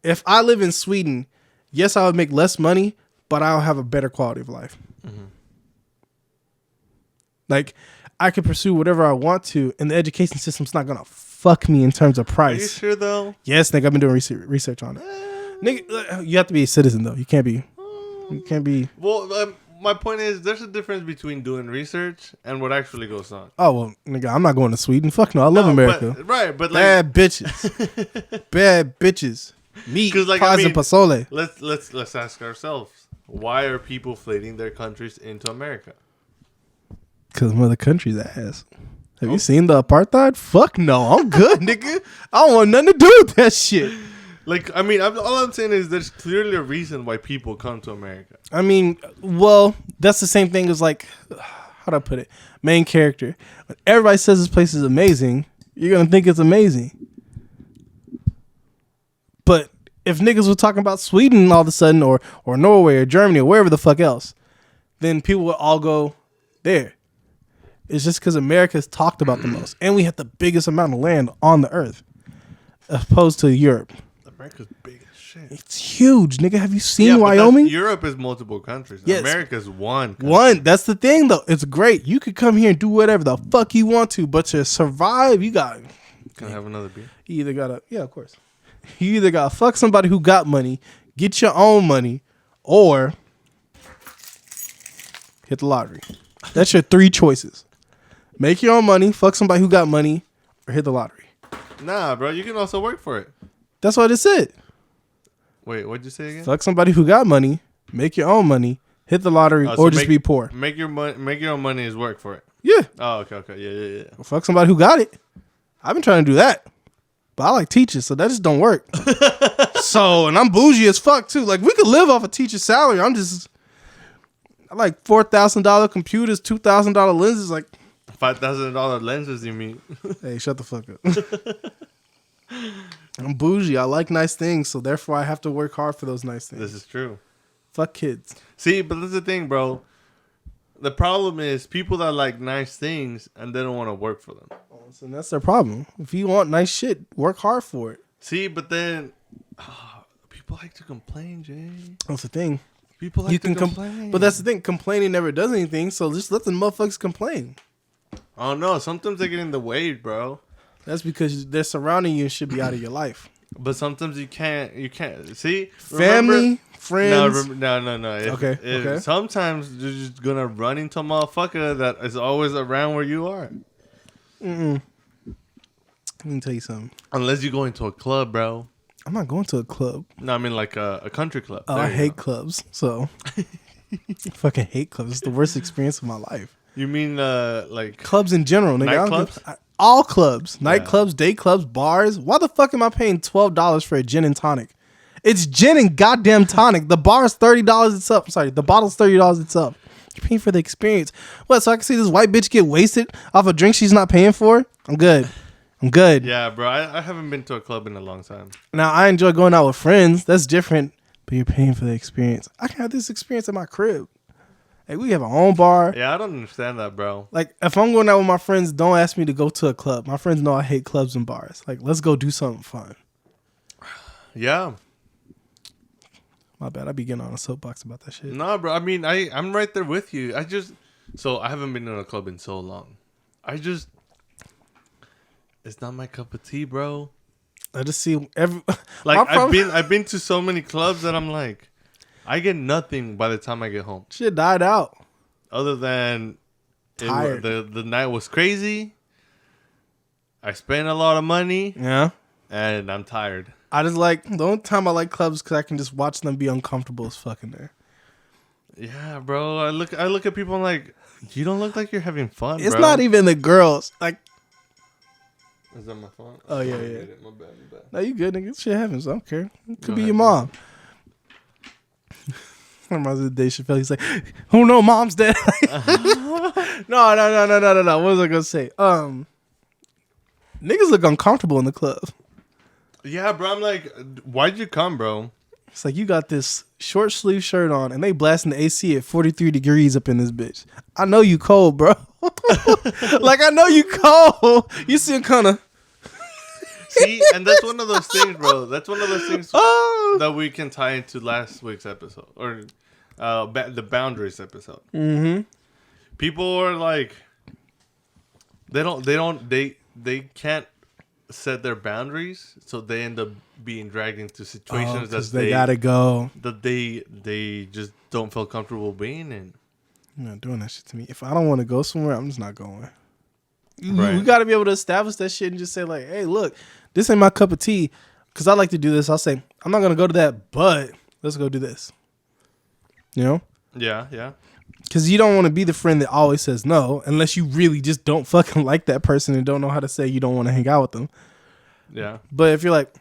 If I live in Sweden, yes, I would make less money, but I'll have a better quality of life. Mm-hmm. Like, I can pursue whatever I want to, and the education system's not going to fuck me in terms of price. Are you sure, though? Yes, nigga, I've been doing research on it. Nigga, you have to be a citizen, though. You can't be. Well, my point is, there's a difference between doing research and what actually goes on. Oh, well, nigga, I'm not going to Sweden. Fuck no, I love America. But like, bad bitches. Bad bitches. Meat, like, pies, and pozole. Let's ask ourselves, why are people fleeing their countries into America? Because mother country's ass. Have you seen the apartheid? Fuck no, I'm good, nigga. I don't want nothing to do with that shit. Like, I mean, all I'm saying is there's clearly a reason why people come to America. I mean, well, that's the same thing as like, how do I put it? Main character. When everybody says this place is amazing, you're going to think it's amazing. But if niggas were talking about Sweden all of a sudden, or Norway or Germany or wherever the fuck else, then people would all go there. It's just because America's talked about the most. And we have the biggest amount of land on the earth. Opposed to Europe. America's big as shit. It's huge, nigga. Have you seen Wyoming? Europe is multiple countries. Yes. America's one country. One. That's the thing, though. It's great. You could come here and do whatever the fuck you want to. But to survive, you got... Can I have another beer? You either got to... Yeah, of course. You either got to fuck somebody who got money, get your own money, or hit the lottery. That's your 3 choices. Make your own money, fuck somebody who got money, or hit the lottery. Nah, bro, you can also work for it. That's what I just said. Wait, what'd you say again? Fuck somebody who got money, make your own money, hit the lottery, or just be poor. Make your own money is work for it. Yeah. Oh, okay, yeah. Fuck somebody who got it. I've been trying to do that, but I like teachers, so that just don't work. And I'm bougie as fuck too. Like, we could live off a teacher's salary. I like $4,000 computers, $2,000 lenses, like. $5,000 lenses, you mean? Hey, shut the fuck up. I'm bougie. I like nice things, so therefore I have to work hard for those nice things. This is true. Fuck kids. See, but that's the thing, bro. The problem is people that like nice things and they don't want to work for them. So that's their problem. If you want nice shit, work hard for it. See, but then people like to complain, Jay. That's the thing. People like to complain. But that's the thing. Complaining never does anything, so just let the motherfuckers complain. Oh no, sometimes they get in the way, bro. That's because they're surrounding you and should be out of your life. But sometimes you can't. See, family, friends. No. Okay. Sometimes you're just gonna run into a motherfucker that is always around where you are. Let me tell you something. Unless you go into a club, bro. I'm not going to a club. No, I mean like a country club. Oh, There I you hate go. clubs. So, I fucking hate clubs. It's the worst experience of my life. You mean like Clubs in general, nigga. I don't Nightclubs? give- all clubs, nightclubs, day clubs, bars. Why the fuck am I paying $12 for a gin and tonic? It's gin and goddamn tonic. The bar's $30 itself. Sorry, the bottle's $30 itself. You're paying for the experience. What? So I can see this white bitch get wasted off a drink she's not paying for? I'm good. I'm good. Yeah, bro. I haven't been to a club in a long time. Now I enjoy going out with friends. That's different. But you're paying for the experience. I can have this experience at my crib. Like we have our own bar. Yeah, I don't understand that, bro. Like if I'm going out with my friends, don't ask me to go to a club. My friends know I hate clubs and bars. Like let's go do something fun. Yeah. My bad. I be getting on a soapbox about that shit. No, bro. I mean, I'm right there with you. I haven't been in a club in so long. It's not my cup of tea, bro. I just see every Like my problem- I've been to so many clubs that I'm like, I get nothing by the time I get home. shit died out. Other than Tired. the night was crazy. I spent a lot of money Yeah. and I'm tired. I just like the only time I like clubs because I can just watch them be uncomfortable as fucking there. Yeah, bro. I look at people and like, you don't look like you're having fun. It's bro. not even the girls. Like, Is that my phone? Oh, yeah, I yeah. get it. My bad. no, you good, nigga. Shit happens. I don't care. It could Go be ahead. your mom. Reminds me of Dave Chappelle. He's like, "Oh no, mom's dead." No. What was I gonna say? Niggas look uncomfortable in the club. Yeah, bro. I'm like, why'd you come, bro? It's like you got this short sleeve shirt on and they blasting the AC at 43 degrees up in this bitch. I know you cold, bro. Like I know you cold. You seem kind of. See, and that's one of those things, bro. That's one of those things Oh. that we can tie into last week's episode or the boundaries episode. Mm-hmm. People are like, they can't set their boundaries, so they end up being dragged into situations that they gotta go. that they just don't feel comfortable being in. You're not doing that shit to me. If I don't want to go somewhere, I'm just not going. Right. We got to be able to establish that shit and just say like, hey, look, this ain't my cup of tea. Because I like to do this. I'll say, I'm not going to go to that, but let's go do this. You know? Yeah, yeah. Because you don't want to be the friend that always says no unless you really just don't fucking like that person and don't know how to say you don't want to hang out with them. Yeah. But if you're like,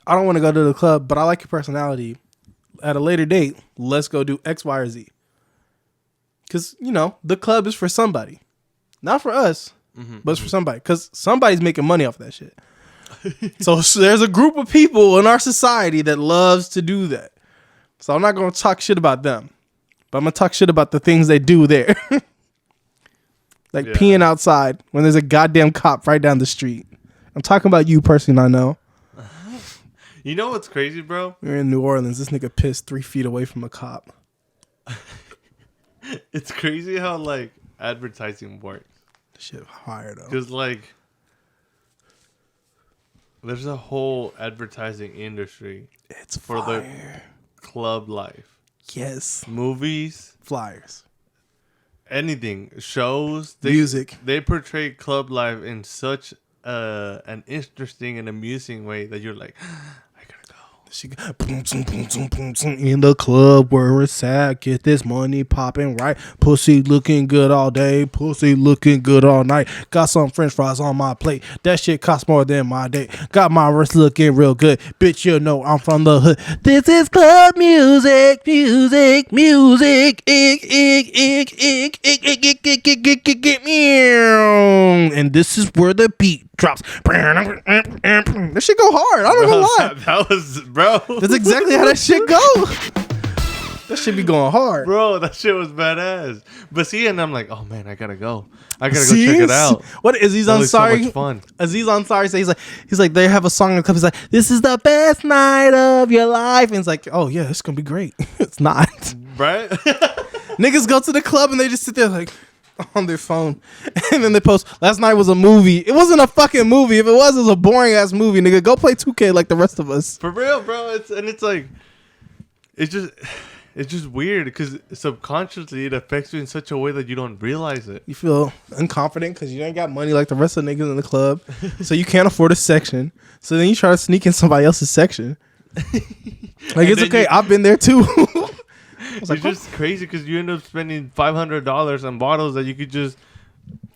I don't want to go to the club, but I like your personality. At a later date, let's go do X, Y, or Z. Because, you know, the club is for somebody. Not for us, but it's for somebody. Because somebody's making money off of that shit. So there's a group of people in our society that loves to do that. So I'm not going to talk shit about them. But I'm going to talk shit about the things they do there. Like Yeah. peeing outside when there's a goddamn cop right down the street. I'm talking about you, person I know. You know what's crazy, bro? We're in New Orleans. This nigga pissed 3 feet away from a cop. It's crazy how like advertising works. Shit higher though. Because, like, there's a whole advertising industry It's for the fire. club life. Yes. Movies, Flyers. anything, shows, Music. They portray club life in such an interesting and amusing way that you're like, I gotta go. She go, boom, boom, boom, boom, boom, boom, in the club where it's at. Get this money popping right. Pussy looking good all day. Pussy looking good all night. Got some French fries on my plate. That shit costs more than my date. Got my wrist looking real good. Bitch, you know I'm from the hood. This is club music, music, music. And this is where the beat drops. That shit go hard. I don't gonna lie. That was, bro. That's exactly how that shit go. That shit be going hard. Bro, that shit was badass. But see, and I'm like, oh man, I gotta go. I gotta go check it out. What is Aziz That looks so Ansari? much fun. Aziz Ansari says he's like they have a song in the club. He's like, this is the best night of your life. And it's like, oh yeah, it's gonna be great. It's not. Right? Niggas go to the club and they just sit there like on their phone, and then they post. Last night was a movie. It wasn't a fucking movie. If it was a boring ass movie. Nigga, go play 2K like the rest of us. For real, bro. It's like, it's just, It's just weird because subconsciously it affects you in such a way that you don't realize it. You feel unconfident because you ain't got money like the rest of the niggas in the club. So you can't afford a section. So then you try to sneak in somebody else's section. Like, it's okay. I've been there too. It's like, just crazy because you end up spending $500 on bottles that you could just...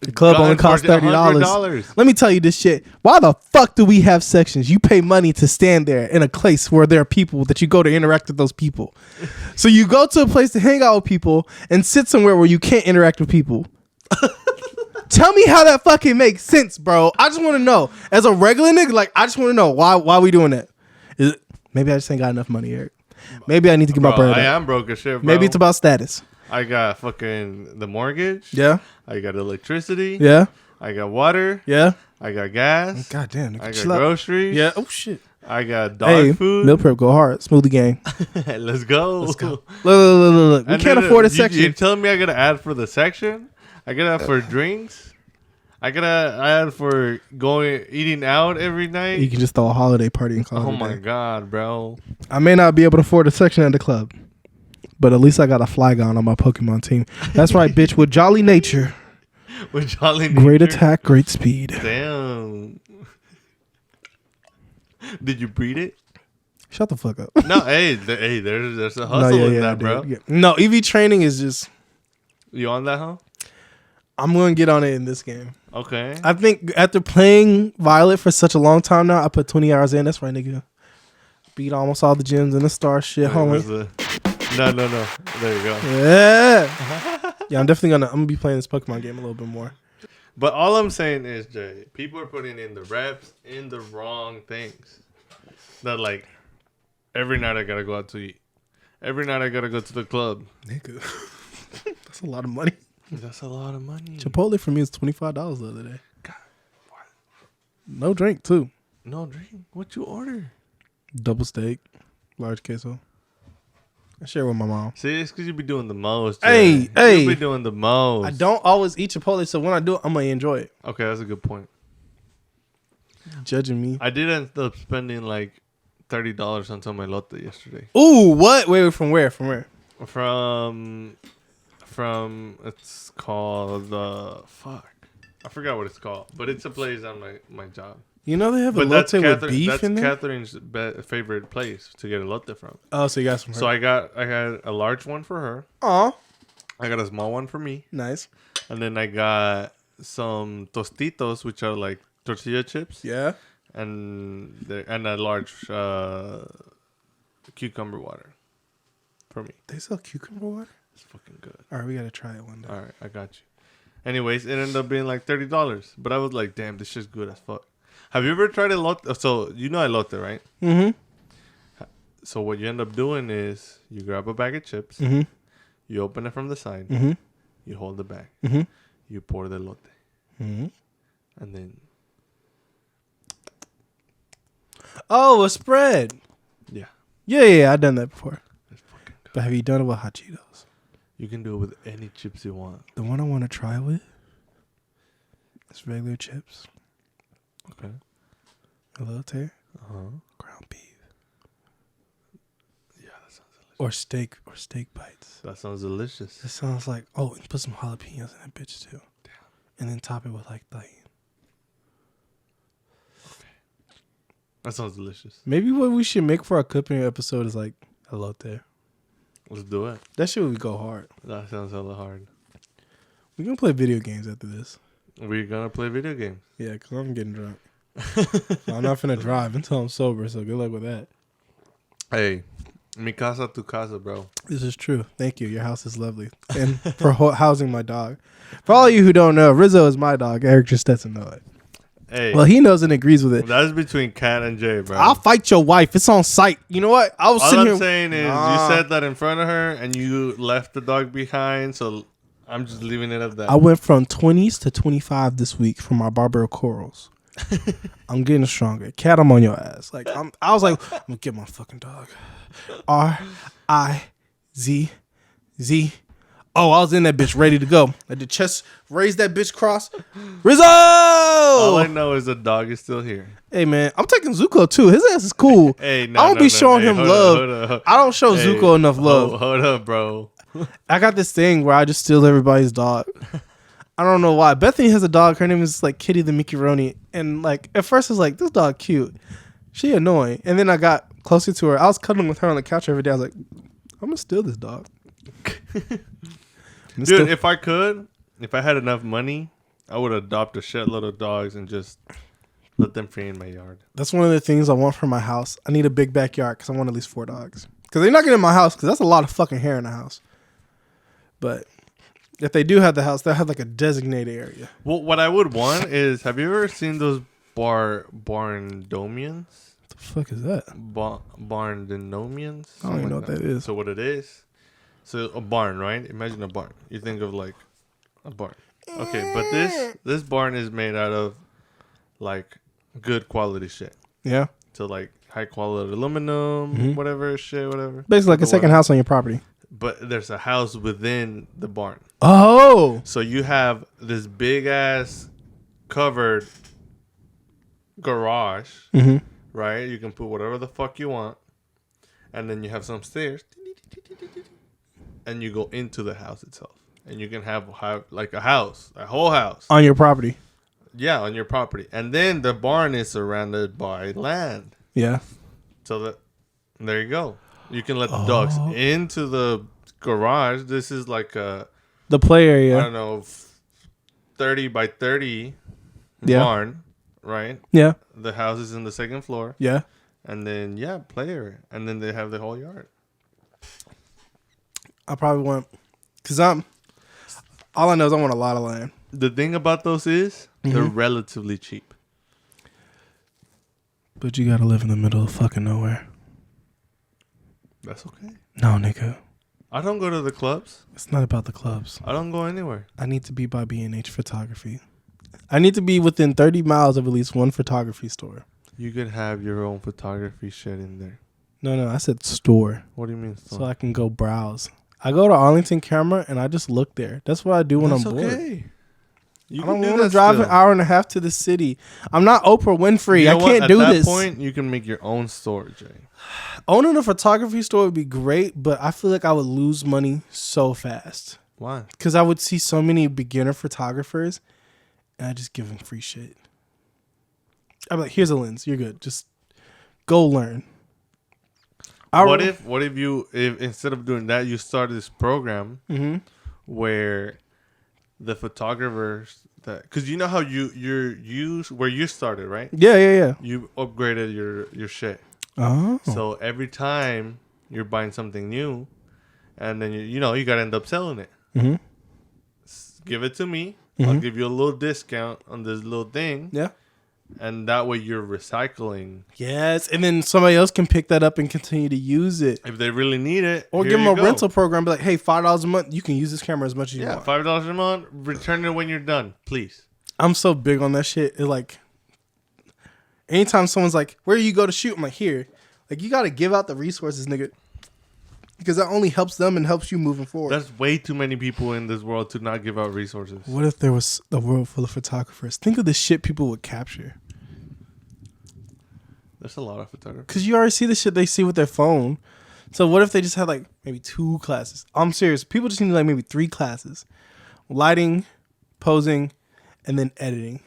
The club only costs $30. Let me tell you this shit. Why the fuck do we have sections? You pay money to stand there in a place where there are people that you go to interact with those people. So you go to a place to hang out with people and sit somewhere where you can't interact with people. Tell me how that fucking makes sense, bro. I just want to know. As a regular nigga, like, I just want to know why we doing that. Maybe I just ain't got enough money, Eric. Maybe I need to get my bread I up. am broke as shit, bro. Maybe it's about status. I got fucking the mortgage. Yeah. I got electricity. Yeah. I got water. Yeah. I got gas. God damn. I got groceries. Yeah. Oh shit. I got dog food. Meal prep, go hard. Smoothie gang. Let's go. Look. We can't afford a section. You're telling me I gotta add for the section? I gotta add for drinks? I gotta add for eating out every night? You can just throw a holiday party and call it a my day. God, bro. I may not be able to afford a section at the club, but at least I got a Flygon on my Pokemon team. That's right, bitch. With Jolly Nature. With Jolly Great Nature? attack, great speed. Damn. Did you breed it? Shut the fuck up. No, hey, there's a hustle in that, bro. Yeah. No, EV training is just... You on that, huh? I'm going to get on it in this game. Okay. I think after playing Violet for such a long time now, I put 20 hours in. That's right, nigga. Beat almost all the gyms in the star shit, homie. No. There you go. Yeah. Yeah, I'm definitely I'm gonna be playing this Pokemon game a little bit more. But all I'm saying is, Jay, people are putting in the reps in the wrong things. That like every night I gotta go out to eat. Every night I gotta go to the club. Nigga. That's a lot of money. That's a lot of money. Chipotle for me is $25 the other day. God, what? No drink too. No drink? What you order? Double steak, large queso. I share with my mom. See, it's because you be doing the most. Hey. You be doing the most. I don't always eat Chipotle, so when I do it, I'm gonna enjoy it. Okay, that's a good point. Judging me. I did end up spending like $30 on some elote yesterday. Ooh, what? Wait, from where? From it's called I forgot what it's called, but it's a place on my job. You know they have elote with beef in there? That's Catherine's favorite place to get elote from. Oh, so you got some. So I got a large one for her. Aw. I got a small one for me. Nice. And then I got some tostitos, which are like tortilla chips. Yeah. And a large cucumber water for me. They sell cucumber water? It's fucking good. All right, we got to try it one day. All right, I got you. Anyways, it ended up being like $30. But I was like, damn, this shit's good as fuck. Have you ever tried elote? So, you know elote, right? Mm-hmm. So, what you end up doing is you grab a bag of chips. Mm-hmm. You open it from the side. Mm-hmm. You hold the bag. Mm-hmm. You pour the elote. Mm-hmm. And then... Oh, a spread. Yeah. Yeah, I've done that before. It's fucking good. But have you done it with hot Cheetos? You can do it with any chips you want. The one I want to try with is regular chips. Okay. Elote. Uh-huh. Ground beef. Yeah, that sounds delicious. Or steak bites. That sounds delicious. It sounds like, and put some jalapenos in that bitch too. Damn. And then top it with like That sounds delicious. Maybe what we should make for our cooking episode is like elote. Let's do it. That shit would go hard. That sounds hella hard. We're going to play video games after this. We're gonna play video games. Yeah, because I'm getting drunk. So I'm not finna drive until I'm sober, so good luck with that. Hey, mi casa tu casa, bro. This is true. Thank you. Your house is lovely. And for housing my dog. For all of you who don't know, Rizzo is my dog. Eric just doesn't know it. Hey, Well, he knows and agrees with it. that's between Kat and Jay, bro. I'll fight your wife. It's on site. You know what? I was All sitting I'm here. saying is Nah. you said that in front of her and you left the dog behind, so I'm just leaving it at that. I went from 20s to 25 this week for my Barbara Corals. I'm getting stronger. Cat, I'm on your ass. I was like, I'm gonna get my fucking dog. RIZZO. Oh, I was in that bitch ready to go. I did chest, raise that bitch cross. Rizzo! All I know is the dog is still here. Hey, man, I'm taking Zuko, too. His ass is cool. Hey, I don't be showing him love. Hold up. I don't show Zuko enough love. Hold up, bro. I got this thing where I just steal everybody's dog. I don't know why. Bethany has a dog. Her name is like Kitty the Mickey-Roni. And like at first I was like, this dog cute. She annoying. And then I got closer to her. I was cuddling with her on the couch every day. I was like, I'm gonna steal this dog. Dude, if I had enough money, I would adopt a shitload of dogs and just let them free in my yard. That's one of the things I want for my house. I need a big backyard because I want at least 4 dogs. Because they're not getting in my house because that's a lot of fucking hair in the house. But if they do have the house, they'll have like a designated area. Well, what I would want is, have you ever seen those barndomians? What the fuck is that? Barndomians? I don't even know what that is. So what it is? So a barn, right? Imagine a barn. You think of like a barn. Okay, but this barn is made out of like good quality shit. Yeah. So like high quality aluminum, whatever shit, whatever. Basically like a second house on your property. But there's a house within the barn. Oh. So you have this big ass covered garage, right? You can put whatever the fuck you want. And then you have some stairs. And you go into the house itself. And you can have like a house, a whole house. On your property. Yeah, on your property. And then the barn is surrounded by land. Yeah. So that there you go. You can let the dogs into the garage. This is like a The play area. I don't know 30 by 30 barn, right? Yeah. The house is in the second floor. Yeah. And then play area. And then they have the whole yard. I probably want, because all I know is I want a lot of land. The thing about those is they're relatively cheap. But you gotta live in the middle of fucking nowhere. That's okay. No, nigga. I don't go to the clubs. It's not about the clubs. I don't go anywhere. I need to be by B&H Photography. I need to be within 30 miles of at least one photography store. You could have your own photography shit in there. No, I said store. What do you mean? So I can go browse. I go to Arlington Camera and I just look there. That's what I do when I'm bored. Okay. I don't want to drive an hour and a half to the city. I'm not Oprah Winfrey. I can't do this. At that point, you can make your own store, Jay. Owning a photography store would be great, but I feel like I would lose money so fast. Why? Because I would see so many beginner photographers and I just give them free shit. I'm like, here's a lens. You're good. Just go learn. What if you instead of doing that, you started this program where the photographers because you know how you where you started, right? Yeah. You upgraded your shit. Oh. So every time you're buying something new, and then you gotta end up selling it. Give it to me. I'll give you a little discount on this little thing. Yeah. And that way you're recycling. Yes, and then somebody else can pick that up and continue to use it. If they really need it. Or give them a rental program. Be like, hey, $5 a month. You can use this camera as much as you want. $5 a month. Return it when you're done, please. I'm so big on that shit. It's like, anytime someone's like, where do you go to shoot? I'm like, here. Like, you got to give out the resources, nigga. Because that only helps them and helps you moving forward. There's way too many people in this world to not give out resources. What if there was a world full of photographers? Think of the shit people would capture. There's a lot of photographers. Because you already see the shit they see with their phone. So what if they just had like maybe 2 classes? I'm serious. People just need like maybe 3 classes. Lighting, posing, and then editing.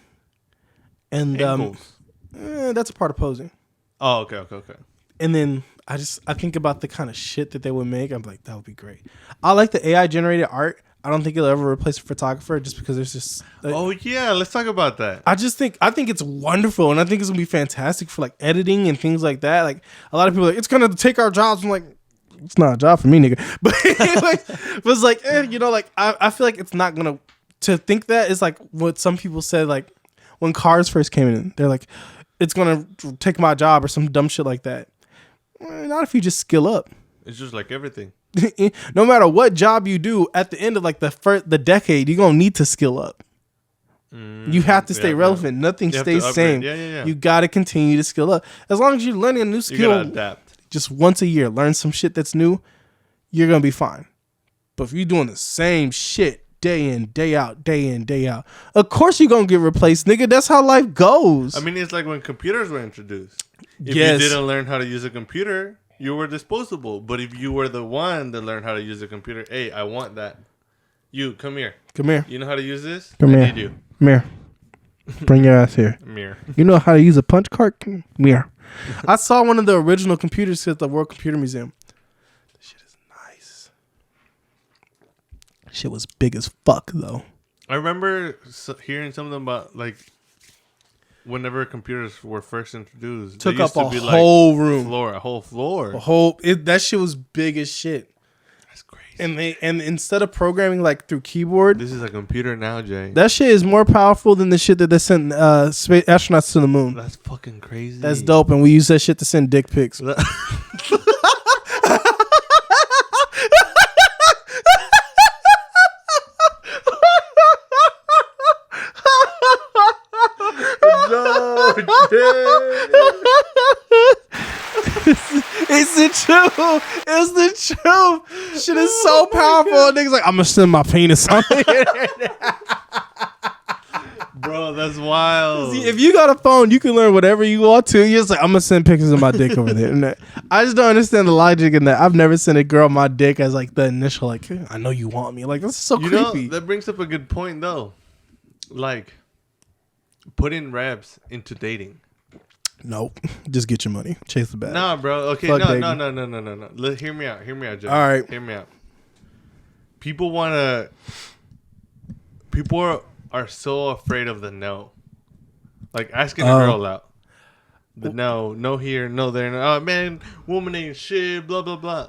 And that's a part of posing. Oh, okay. And then I think about the kind of shit that they would make. I'm like, that would be great. I like the AI generated art. I don't think it'll ever replace a photographer just because there's just... let's talk about that. I think it's wonderful, and I think it's going to be fantastic for like editing and things like that. Like a lot of people are like, it's going to take our jobs. I'm like, it's not a job for me, nigga. But it's like, I feel like it's not going to think that is like what some people said, like when cars first came in, they're like, it's going to take my job or some dumb shit like that. Not if you just skill up. It's just like everything. No matter what job you do, at the end of like the decade, you're gonna need to skill up. You have to stay relevant. Nothing stays the same. Yeah. You got to continue to skill up. As long as you're learning a new skill, you gotta adapt. Just once a year, learn some shit that's new. You're gonna be fine. But if you're doing the same shit day in, day out, of course you're going to get replaced, nigga. That's how life goes. I mean, it's like when computers were introduced. If Yes. you didn't learn how to use a computer, you were disposable. But if you were the one that learned how to use a computer, hey, I want that. You, come here. Come here. You know how to use this? Come I here. need you. Come here. Bring your ass here. Come here. You know how to use a punch card? Come here. I saw one of the original computers at the World Computer Museum. This shit is nice. Shit was big as fuck, though. I remember hearing something about, like, whenever computers were first introduced, Took there used up to a be, whole like, room. a whole floor. That shit was big as shit. That's crazy. And instead of programming like through keyboard, This is a computer now, Jay. that shit is more powerful than the shit that they sent space astronauts to the moon. That's fucking crazy. That's dope, and we use that shit to send dick pics. No, Jay. It's the truth. It's the truth. Shit is so powerful. Niggas like, I'm gonna send my penis on it. Bro, that's wild. See, if you got a phone, you can learn whatever you want to. You're just like, I'm gonna send pictures of my dick over the internet. I just don't understand the logic in that. I've never sent a girl my dick as like the initial, like, hey, I know you want me. Like, that's so creepy. That brings up a good point though. Like, putting reps into dating. Nope. Just get your money. Chase the bag. Nah, bro. Okay, Fuck no. Hear me out, Jay. All right. Hear me out. People are so afraid of the no. Like asking a girl out. The no here, no there. No, oh, man, woman ain't shit, blah, blah, blah.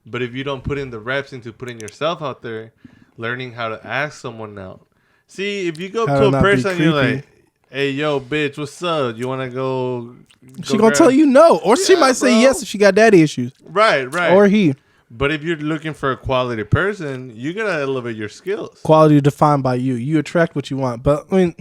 But if you don't put in the reps into putting yourself out there, learning how to ask someone out. See, if you go How up to to a not be person and you're creepy. like, hey, yo, bitch, what's up? You want to go She gonna grab-" tell you no. Or she Yeah, might say bro. yes if she got daddy issues. Right. Or he. But if you're looking for a quality person, you got to elevate your skills. Quality defined by you. You attract what you want. But I mean,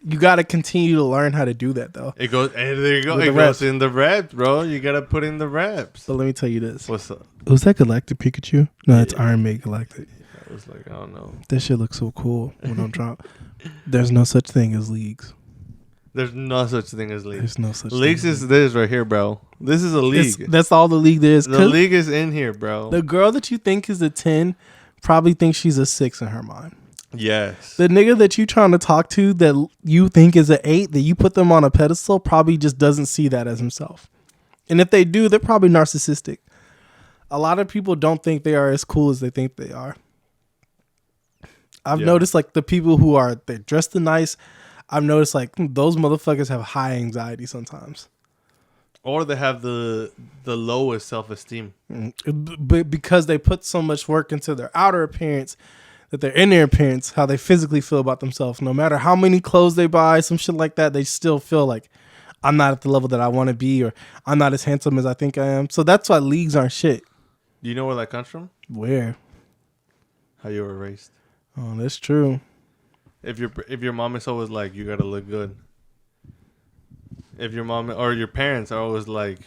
you gotta continue to learn how to do that though. It goes, and there you go. With It the reps. goes in the reps, bro. You got to put in the reps. So let me tell you this. What's up? Was that Galactic Pikachu? No, that's Yeah. Iron Maid Galactic. I was like, I don't know. That shit looks so cool when I'm drunk. There's no such thing as leagues. There's no such thing as leagues. There's no such Leagues thing. is this right here, bro. This is a league. That's all the league there is. The 'Cause league is in here, bro. the girl that you think is a 10 probably thinks she's a 6 in her mind. Yes. The nigga that you trying to talk to that you think is an 8, that you put them on a pedestal, probably just doesn't see that as himself. And if they do, they're probably narcissistic. A lot of people don't think they are as cool as they think they are. I've Yeah. noticed like the people who are, they're dressed nice. I've noticed like those motherfuckers have high anxiety sometimes. Or they have the lowest self-esteem. But because they put so much work into their outer appearance, that their inner appearance, how they physically feel about themselves, no matter how many clothes they buy, some shit like that, they still feel like I'm not at the level that I want to be, or I'm not as handsome as I think I am. So that's why leagues aren't shit. Do you know where that comes from? Where? How you were raised. Oh, that's true. If your mom is always like, you gotta look good. If your mom or your parents are always like,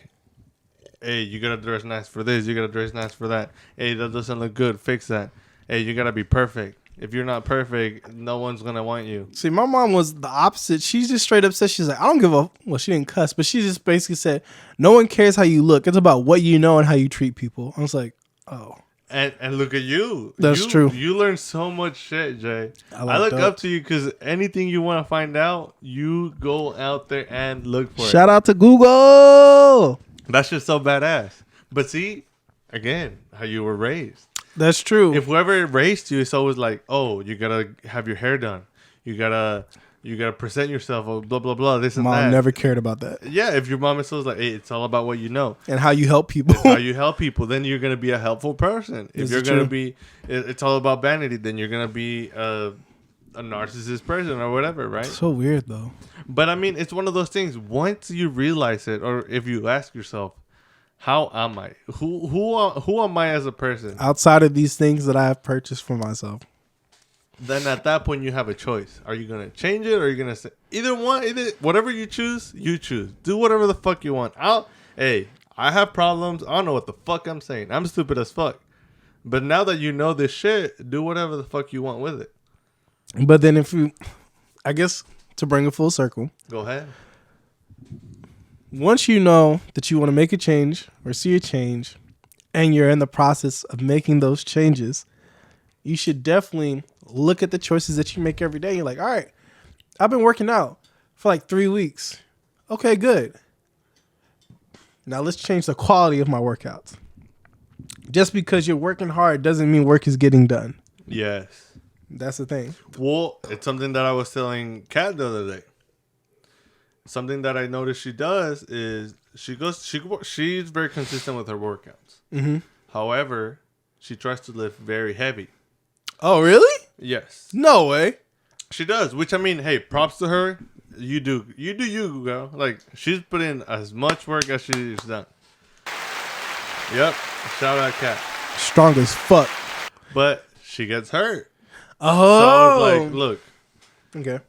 hey, you gotta dress nice for this, you gotta dress nice for that. Hey, that doesn't look good, fix that. Hey, you gotta be perfect. If you're not perfect, no one's gonna want you. See, my mom was the opposite. She's just straight up said, she's like, I don't give a, well, she didn't cuss, but she just basically said, no one cares how you look. It's about what you know and how you treat people. I was like, oh. And look at you. That's true. You learn so much shit, Jay. I I look dope. up to you because anything you want to find out, you go out there and look for it. Shout out to Google. That's just so badass. But see, again, how you were raised. That's true. If whoever raised you, it's always like, oh, you gotta have your hair done. You gotta present yourself. Oh, blah blah blah. This and Mom that. never cared about that. Yeah, if your mom is always like, hey, it's all about what you know. And how you help people. How you help people, then you're gonna be a helpful person. If This you're is gonna true. be, it's all about vanity. Then you're gonna be a narcissist person or whatever, right? So weird though. But I mean, it's one of those things. Once you realize it, or if you ask yourself, how am I? Who am I as a person? Outside of these things that I have purchased for myself. Then at that point you have a choice. Are you gonna change it, or are you gonna say either one? Either whatever you choose, you choose. Do whatever the fuck you want. I have problems. I don't know what the fuck I'm saying. I'm stupid as fuck. But now that you know this shit, do whatever the fuck you want with it. But then I guess to bring it full circle, Go ahead. once you know that you want to make a change or see a change and you're in the process of making those changes, you should definitely look at the choices that you make every day. You're like, all right, I've been working out for like 3 weeks. Okay, good. Now let's change the quality of my workouts. Just because you're working hard doesn't mean work is getting done. Yes. That's the thing. Well, it's something that I was telling Kat the other day. Something that I noticed she does is she's very consistent with her workouts. Mm-hmm. However, she tries to lift very heavy. Oh, really? Yes. No way. She does, which I mean, hey, props to her. You do you, girl. Like, she's put in as much work as she's done. Yep. Shout out Kat. Strong as fuck. But she gets hurt. Oh. So I was like, look, Okay.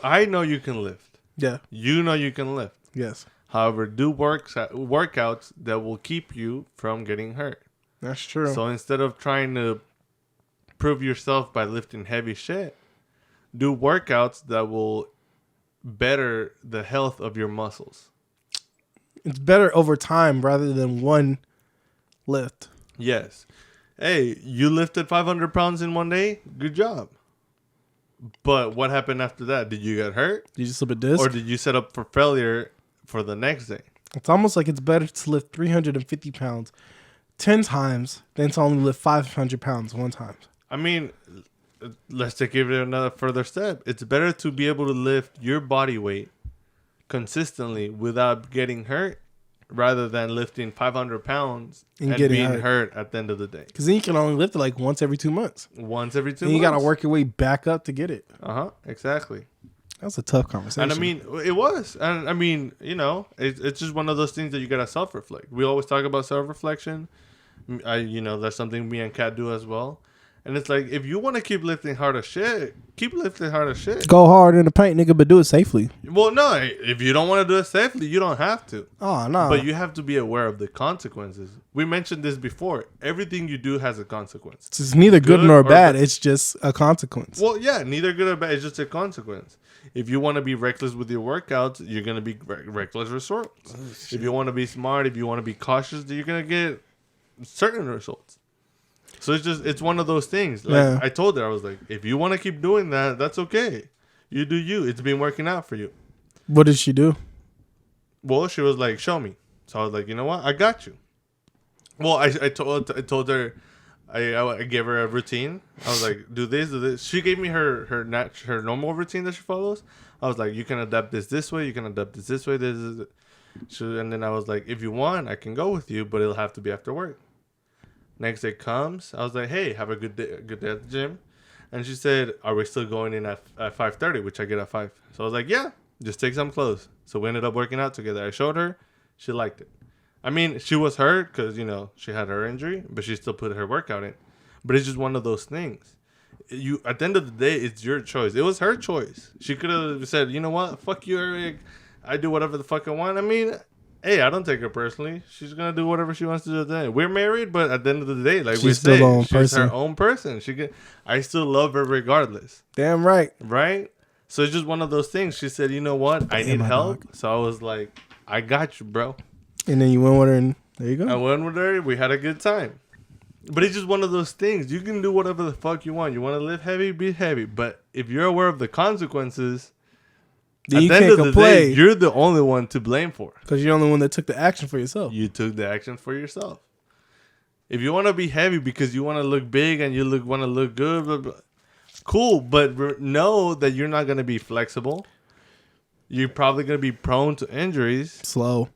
I know you can lift. Yeah. You know you can lift. Yes. However, do workouts that will keep you from getting hurt. That's true. So instead of trying to prove yourself by lifting heavy shit, do workouts that will better the health of your muscles. It's better over time rather than one lift. Yes. Hey, you lifted 500 pounds in one day? Good job. But what happened after that? Did you get hurt? Did you slip a disc? Or did you set up for failure for the next day? It's almost like it's better to lift 350 pounds 10 times than to only lift 500 pounds one time. I mean, let's take it another further step. It's better to be able to lift your body weight consistently without getting hurt rather than lifting 500 pounds and being hurt at the end of the day. Because then you can only lift it like once every 2 months. Once every 2 and months. you got to work your way back up to get it. Exactly. That's a tough conversation. And I mean, it was. And I mean, you know, it's just one of those things that you got to self-reflect. We always talk about self-reflection. That's something me and Kat do as well. And it's like, if you want to keep lifting harder shit, keep lifting harder shit. Go hard in the paint, nigga, but do it safely. Well, no, if you don't want to do it safely, you don't have to. Oh, no. But you have to be aware of the consequences. We mentioned this before. Everything you do has a consequence. It's neither good nor bad. It's just a consequence. Well, yeah, neither good or bad. It's just a consequence. If you want to be reckless with your workouts, you're going to be reckless results. If you want to be smart, if you want to be cautious, you're going to get certain results. So it's one of those things. Like, yeah. I told her, I was like, if you want to keep doing that, that's okay. You do you. It's been working out for you. What did she do? Well, she was like, show me. So I was like, you know what? I got you. Well, I told her, I gave her a routine. I was like, do this, do this. She gave me her normal routine that she follows. I was like, you can adapt this way. You can adapt this way. And then I was like, if you want, I can go with you, but it'll have to be after work. Next day comes, I was like, hey, have a good day at the gym. And she said, are we still going in at 5:30, which I get at 5. So I was like, yeah, just take some clothes. So we ended up working out together. I showed her. She liked it. I mean, she was hurt because, she had her injury, but she still put her workout in. But it's just one of those things. At the end of the day, it's your choice. It was her choice. She could have said, you know what? Fuck you, Eric. I do whatever the fuck I want. I mean, hey, I don't take her personally. She's gonna do whatever she wants to do today. We're married, but at the end of the day, like she's her own person. I still love her regardless. Damn right. Right? So it's just one of those things. She said, you know what? I need help. Dog. So I was like, I got you, bro. And then you went with her and there you go. I went with her. We had a good time. But it's just one of those things. You can do whatever the fuck you want. You want to live heavy, be heavy. But if you're aware of the consequences, then at the end of the day, you're the only one to blame for. Because you're the only one that took the action for yourself. You took the action for yourself. If you want to be heavy because you want to look big and you want to look good, blah, blah, cool. But know that you're not going to be flexible. You're probably going to be prone to injuries. Slow.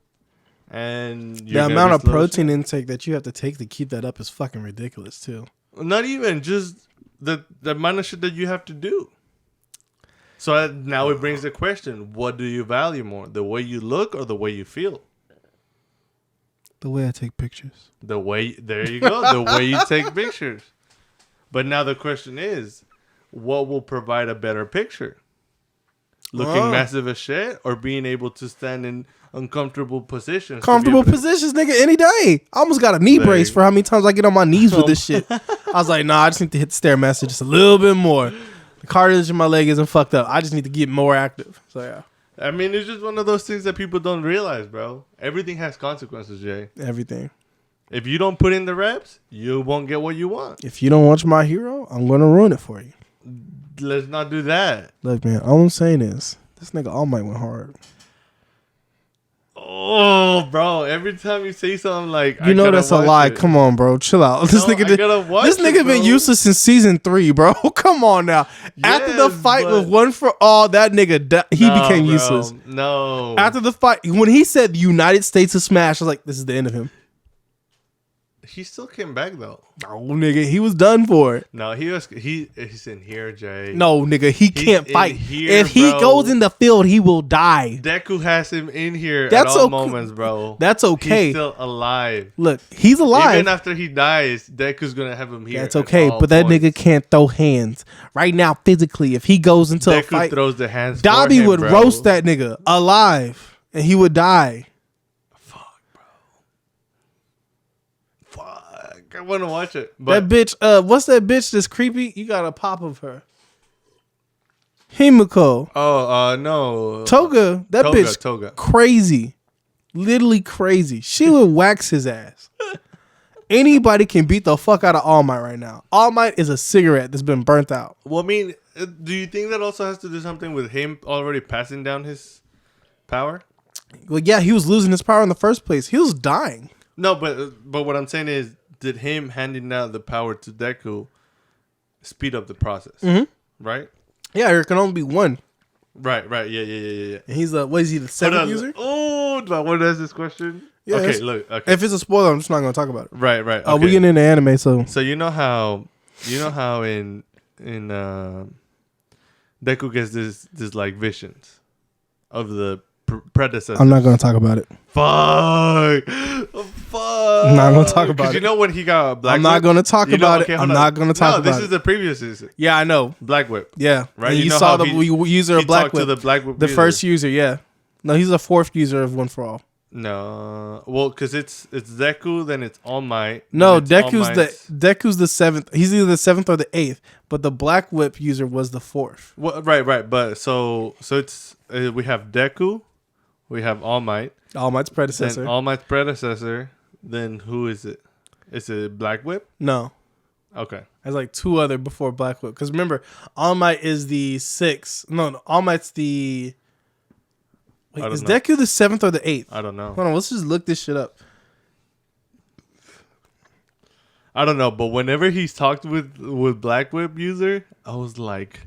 And the amount of protein intake that you have to take to keep that up is fucking ridiculous too. Not even just the amount of shit that you have to do. So now it brings the question, what do you value more? The way you look or the way you feel? The way I take pictures. There you go. The way you take pictures. But now the question is, what will provide a better picture? looking massive as shit, or being able to stand in uncomfortable positions. to be Comfortable able to- positions, nigga, any day. I almost got a knee brace for how many times I get on my knees with this shit. I was like, nah, I just need to hit the Stairmaster just a little bit more. The cartilage in my leg isn't fucked up. I just need to get more active. So yeah, I mean, it's just one of those things that people don't realize, bro. Everything has consequences, Jay. everything. If you don't put in the reps, you won't get what you want. If you don't watch My Hero, I'm gonna ruin it for you. Let's not do that. Look, man, all I'm saying is this nigga All Might went hard. Oh, bro! Every time you say something like, You know that's a lie. Come on, bro. Chill out. This No, nigga, I gotta watch this nigga it, been bro. useless since season 3, bro. Come on now. After the Yes, fight but- with One for All, that nigga he became useless. No. After the fight, when he said the United States of Smash, I was like, this is the end of him. He still came back though. No, nigga, he was done for it. No, he's in here, Jay. No, nigga, he can't in fight. here, If he bro. goes in the field, he will die. Deku has him in here That's at all okay. moments, bro. That's okay. He's still alive. Look, he's alive. Even after he dies, Deku's gonna have him here. That's at okay, all but that points. nigga can't throw hands. Right now, physically, if he goes into a Deku fight, throws the hands. for Dobby him, would bro. roast that nigga alive, and he would die. Fuck, I want to watch it. But That bitch, what's that bitch that's creepy? You got a pop of her. Himiko. no. Toga. That Toga, bitch Toga. crazy. Literally crazy. She would wax his ass. Anybody can beat the fuck out of All Might right now. All Might is a cigarette that's been burnt out. Well, I mean, do you think that also has to do something with him already passing down his power? Well, yeah, he was losing his power in the first place. He was dying. No, but what I'm saying is, did him handing out the power to Deku speed up the process? Mm-hmm. Right? Yeah, there can only be one. Right. Yeah. And he's the, what is he, the seventh user? Oh, do I want to ask this question? Yeah, okay, it's- look. Okay. If it's a spoiler, I'm just not going to talk about it. Right. Okay. We getting into anime, so. So you know how in Deku gets this like visions of the predecessor. I'm not going to talk about it. Fuck. I'm not gonna talk about 'Cause it. You know when he got Black I'm not Whip? going to talk You know- about okay, it. hold I'm on. not going to talk No, about this is it. the previous season. Yeah, I know. Black Whip. Yeah. Right? And You you know saw how the user He of Black talked to Whip. the Black Whip. The user. first user, yeah. No, he's the fourth user of One for All. No, well, because it's Deku, then it's All Might. No, then it's All Deku's the seventh. He's either the seventh or the eighth. But the Black Whip user was the fourth. Well, right. But so it's we have Deku, we have All Might, All Might's predecessor. then All Might's predecessor. Then who is it? Is it Black Whip? No, Okay. there's like two other before Black Whip. Because remember, All Might is the sixth. No, All Might's the. I Wait, don't is know. Deku the seventh or the eighth? I don't know. Hold on, let's just look this shit up. I don't know. But whenever he's talked with Black Whip user, I was like,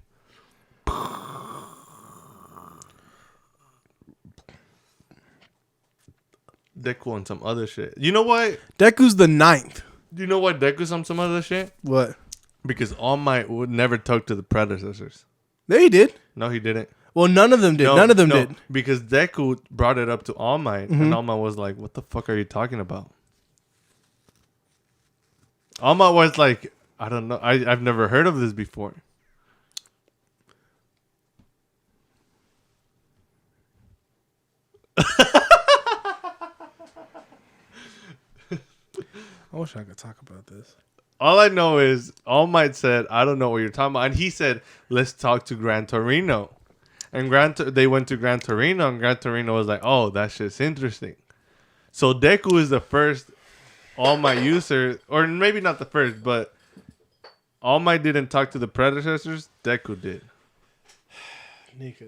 Deku on some other shit. You know what? Deku's the ninth. You know what? Deku's on some other shit What? because All Might would never talk to the predecessors. There he did. No, he didn't. Well, none of them did. No, None of them no, did. Mm-hmm. because Deku brought it up to All Might, and All Might was like, "What the fuck are you talking about?" All Might was like, "I don't know. I've never heard of this before." I wish I could talk about this. All I know is All Might said, "I don't know what you're talking about," and he said, "Let's talk to Gran Torino." And they went to Gran Torino, and Gran Torino was like, "Oh, that shit's interesting." So Deku is the first All Might user, or maybe not the first, but All Might didn't talk to the predecessors. Deku did.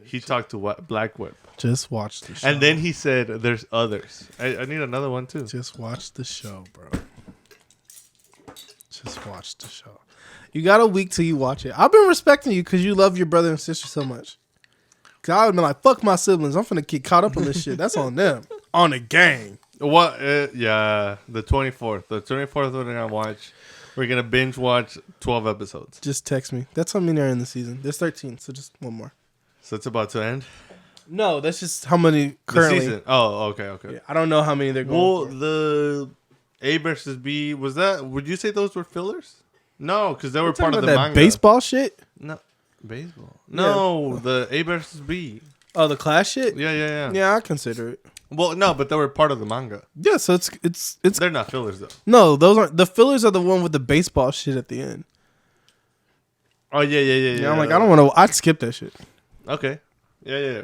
He talked to Black Whip, Just watch the show. and then he said, "There's others." I need another one too. Just watch the show, bro. Just watch the show. You got a week till you watch it. I've been respecting you because you love your brother and sister so much. Cause I would have been like, fuck my siblings. I'm finna get caught up on this shit. That's on them. On the gang. What? Yeah, the 24th. The 24th we're gonna watch. We're gonna binge watch 12 episodes. Just text me. That's how many are in the season. There's 13, so just one more. So it's about to end. No, that's just how many The currently. season. Oh, okay. Yeah, I don't know how many they're going Well, for. the A versus B was that? Would you say those were fillers? No, because they were part Talking of about the that manga. baseball shit? No, Baseball. No, the A versus B. Oh, the Clash shit. Yeah. Yeah, I consider it. Well, no, but they were part of the manga. Yeah, so it's They're not fillers though. no, those aren't the fillers. Are the one with the baseball shit at the end. Oh yeah. Yeah, I'm like, I don't want to. I'd skip that shit. Okay. Yeah.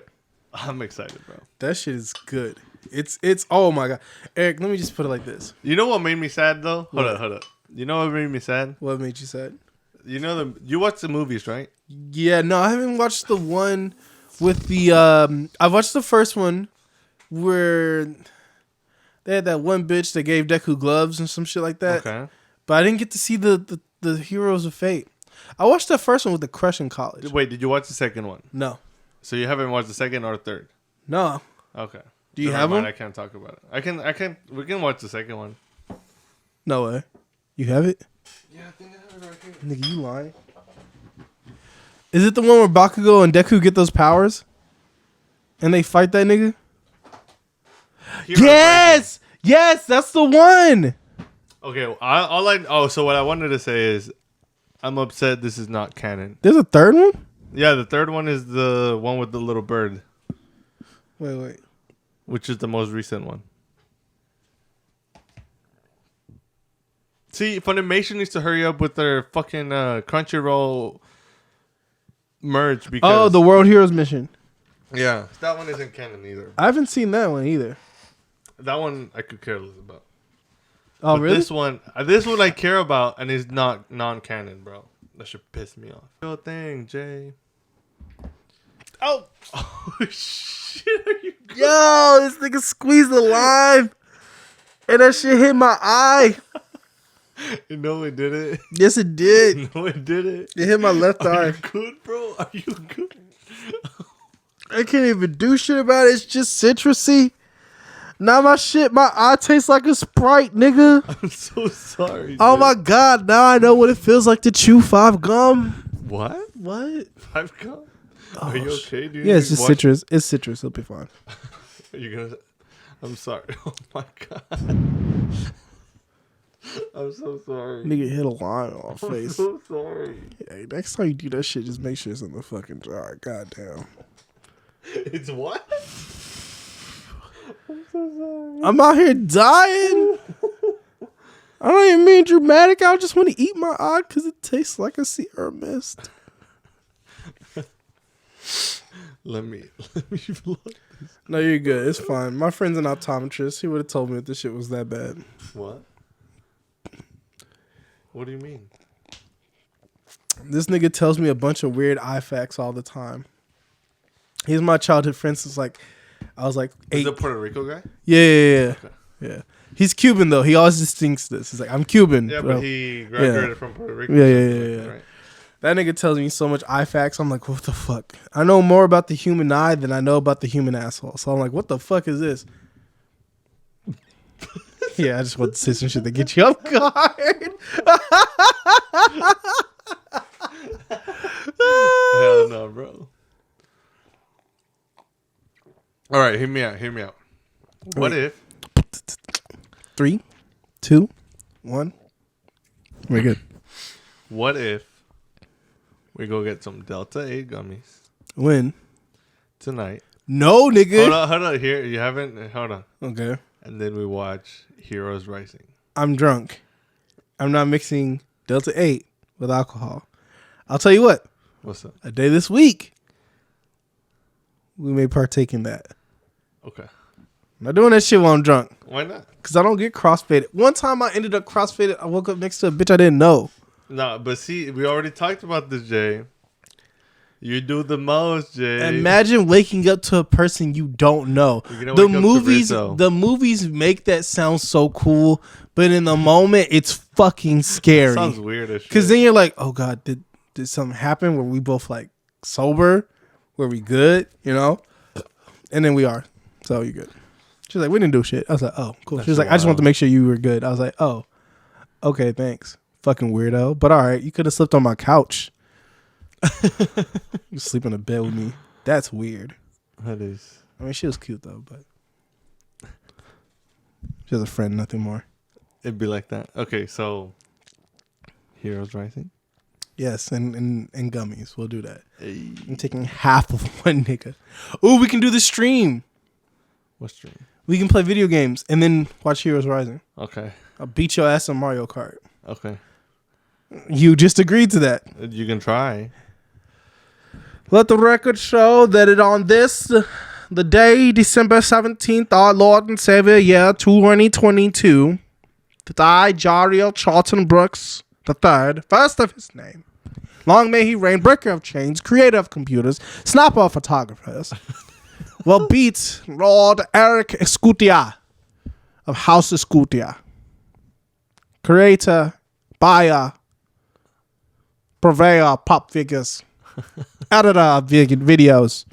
I'm excited, bro. That shit is good. It's. Oh my god, Eric. Let me just put it like this. You know what made me sad though? What? Hold up. You know what made me sad? What made you sad? You watch the movies, right? Yeah, no, I haven't watched the one with the. I watched the first one where they had that one bitch that gave Deku gloves and some shit like that. Okay. But I didn't get to see the Heroes of Fate. I watched the first one with the crush in college. Wait, did you watch the second one? No. So you haven't watched the second or third? No. Okay. Do you Never have mind, them? I can't talk about it. We can watch the second one. No way. You have it? Yeah, I think I have it right here. Nigga, you lying. Is it the one where Bakugo and Deku get those powers? And they fight that nigga? Yes! Yes, that's the one! Okay, so what I wanted to say is I'm upset this is not canon. There's a third one? Yeah, the third one is the one with the little bird, Wait. which is the most recent one. See, Funimation needs to hurry up with their fucking Crunchyroll merge because Oh, the World Heroes Mission. yeah, that one isn't canon either. I haven't seen that one either. That one I could care less about. Oh, But really? This one I care about, and it's not non-canon, bro. That should piss me off. Real thing, Jay. Oh! Oh shit! Are you good? Yo, this nigga squeezed the lime. And that shit hit my eye. You know it did it. Yes, it did. No, it did it. It hit my left Are eye. you good, bro? Are you good? I can't even do shit about it. It's just citrusy. Now my eye tastes like a Sprite, nigga. I'm so sorry. Oh dude. my god, now I know what it feels like to chew 5 gum. What? What? I've got. Are you okay, dude? Yeah, it's just citrus. It's citrus. It'll be fine. Are you gonna? I'm sorry. Oh my god. I'm so sorry. Nigga hit a line on my I'm face. so sorry. Hey, next time you do that shit, just make sure it's in the fucking jar. Goddamn. It's what? I'm so sorry. I'm out here dying. I don't even mean dramatic. I just want to eat my eye because it tastes like a Sierra Mist. Let me look. No, you're good. It's fine. My friend's an optometrist. He would have told me if this shit was that bad. What? What do you mean? This nigga tells me a bunch of weird eye facts all the time. He's my childhood friend since I was like 8. Is the Puerto Rico guy? Yeah. Okay. Yeah. He's Cuban though. He always distincts this. He's like, I'm Cuban. Yeah, bro. but he graduated from Puerto Rico. Yeah. Right? That nigga tells me so much eye facts. I'm like, what the fuck? I know more about the human eye than I know about the human asshole. So I'm like, what the fuck is this? Yeah, I just want to say some shit to get you off guard. Hell no, bro. All right, hear me out. What if 3, 2, 1. We're good. What if we go get some Delta 8 gummies When? tonight? No, nigga. Hold on. Here, you haven't. Hold on. Okay. And then we watch Heroes Rising. I'm drunk. I'm not mixing Delta 8 with alcohol. I'll tell you what. What's up? A day this week, we may partake in that. Okay. I'm not doing that shit while I'm drunk. Why not? Because I don't get crossfaded. One time I ended up crossfaded. I woke up next to a bitch I didn't know. No, but see, we already talked about this, Jay. You do the most, Jay. Imagine waking up to a person you don't know. You're gonna The wake up to movies, Rizzo. the movies make that sound so cool, but in the moment, it's fucking scary. Sounds weird as shit. Because then you're like, oh god, did something happen? Were we both like sober? Were we good? You know? And then we are. So you're good. She's like, we didn't do shit. I was like, oh, cool. That's She was like, I just wild. want to make sure you were good. I was like, oh, okay, thanks. Fucking weirdo. But all right, you could have slept on my couch. You sleep in a bed with me. That's weird. That is. I mean, she was cute though, but she has a friend, nothing more. It'd be like that. Okay, so Heroes Rising. Yes, and gummies. We'll do that. Hey. I'm taking half of one nigga. Ooh, we can do the stream. What stream? We can play video games and then watch Heroes Rising. Okay. I'll beat your ass on Mario Kart. Okay. You just agreed to that. You can try. Let the record show that it on this, the day, December 17th, our Lord and Savior, year 2022, that I, Jariel Charlton Brooks III, first of his name, long may he reign, breaker of chains, creator of computers, snapper of photographers, will beat Lord Eric Escutia of House Escutia, creator, buyer, purveyor of pop figures, editor of videos,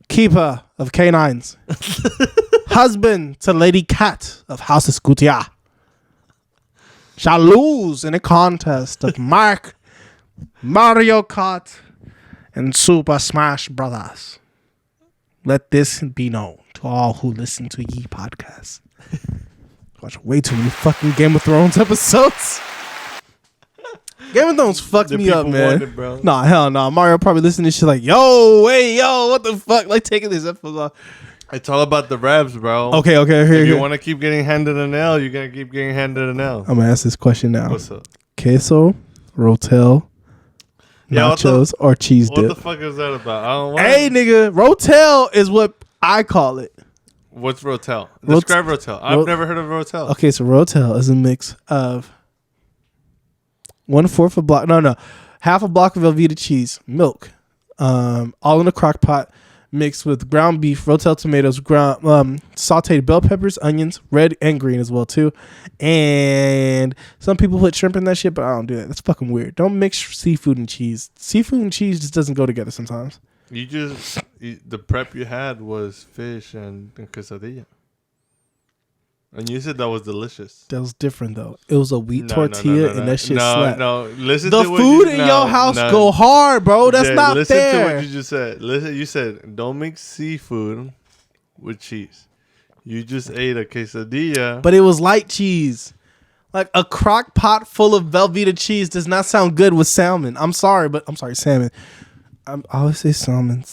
keeper of canines, husband to Lady Cat of House Escutia, shall lose in a contest of Mario Kart and Super Smash Brothers. Let this be known to all who listen to ye podcasts. Watch way too many fucking Game of Thrones episodes. Game of Thrones fucked The me up, people man. want it, bro. Nah, hell no. Mario probably listening to this shit like, yo, what the fuck? Like taking this episode off. It's all about the revs, bro. Okay, If here. you want to keep getting handed an L, you're going to keep getting handed an L. I'm gonna ask this question now. What's up? Queso, Rotel, Yeah, what the- nachos, or cheese What dip? the fuck is that about? I don't Hey, nigga, Rotel is what I call it. What's Rotel? Rot- Describe Rotel. I've Rot- never heard of Rotel. Okay, so Rotel is a mix of 1/4 a block. No, half a block of Velveeta cheese, milk, all in a crock pot, mixed with ground beef, Rotel tomatoes, sauteed bell peppers, onions, red and green as well too. And some people put shrimp in that shit, but I don't do that. That's fucking weird. Don't mix seafood and cheese. Seafood and cheese just doesn't go together sometimes. The prep you had was fish and quesadilla. And you said that was delicious. That was different though. It was a wheat No, tortilla no, and that shit slapped. No, listen The to what food you, in no, your house no. go hard, bro. That's Jay, not listen fair. to what you just said. Listen, you said don't mix seafood with cheese. You just ate a quesadilla. But it was light cheese. Like a crock pot full of Velveeta cheese does not sound good with salmon. I'm sorry, salmon. I always say salmon.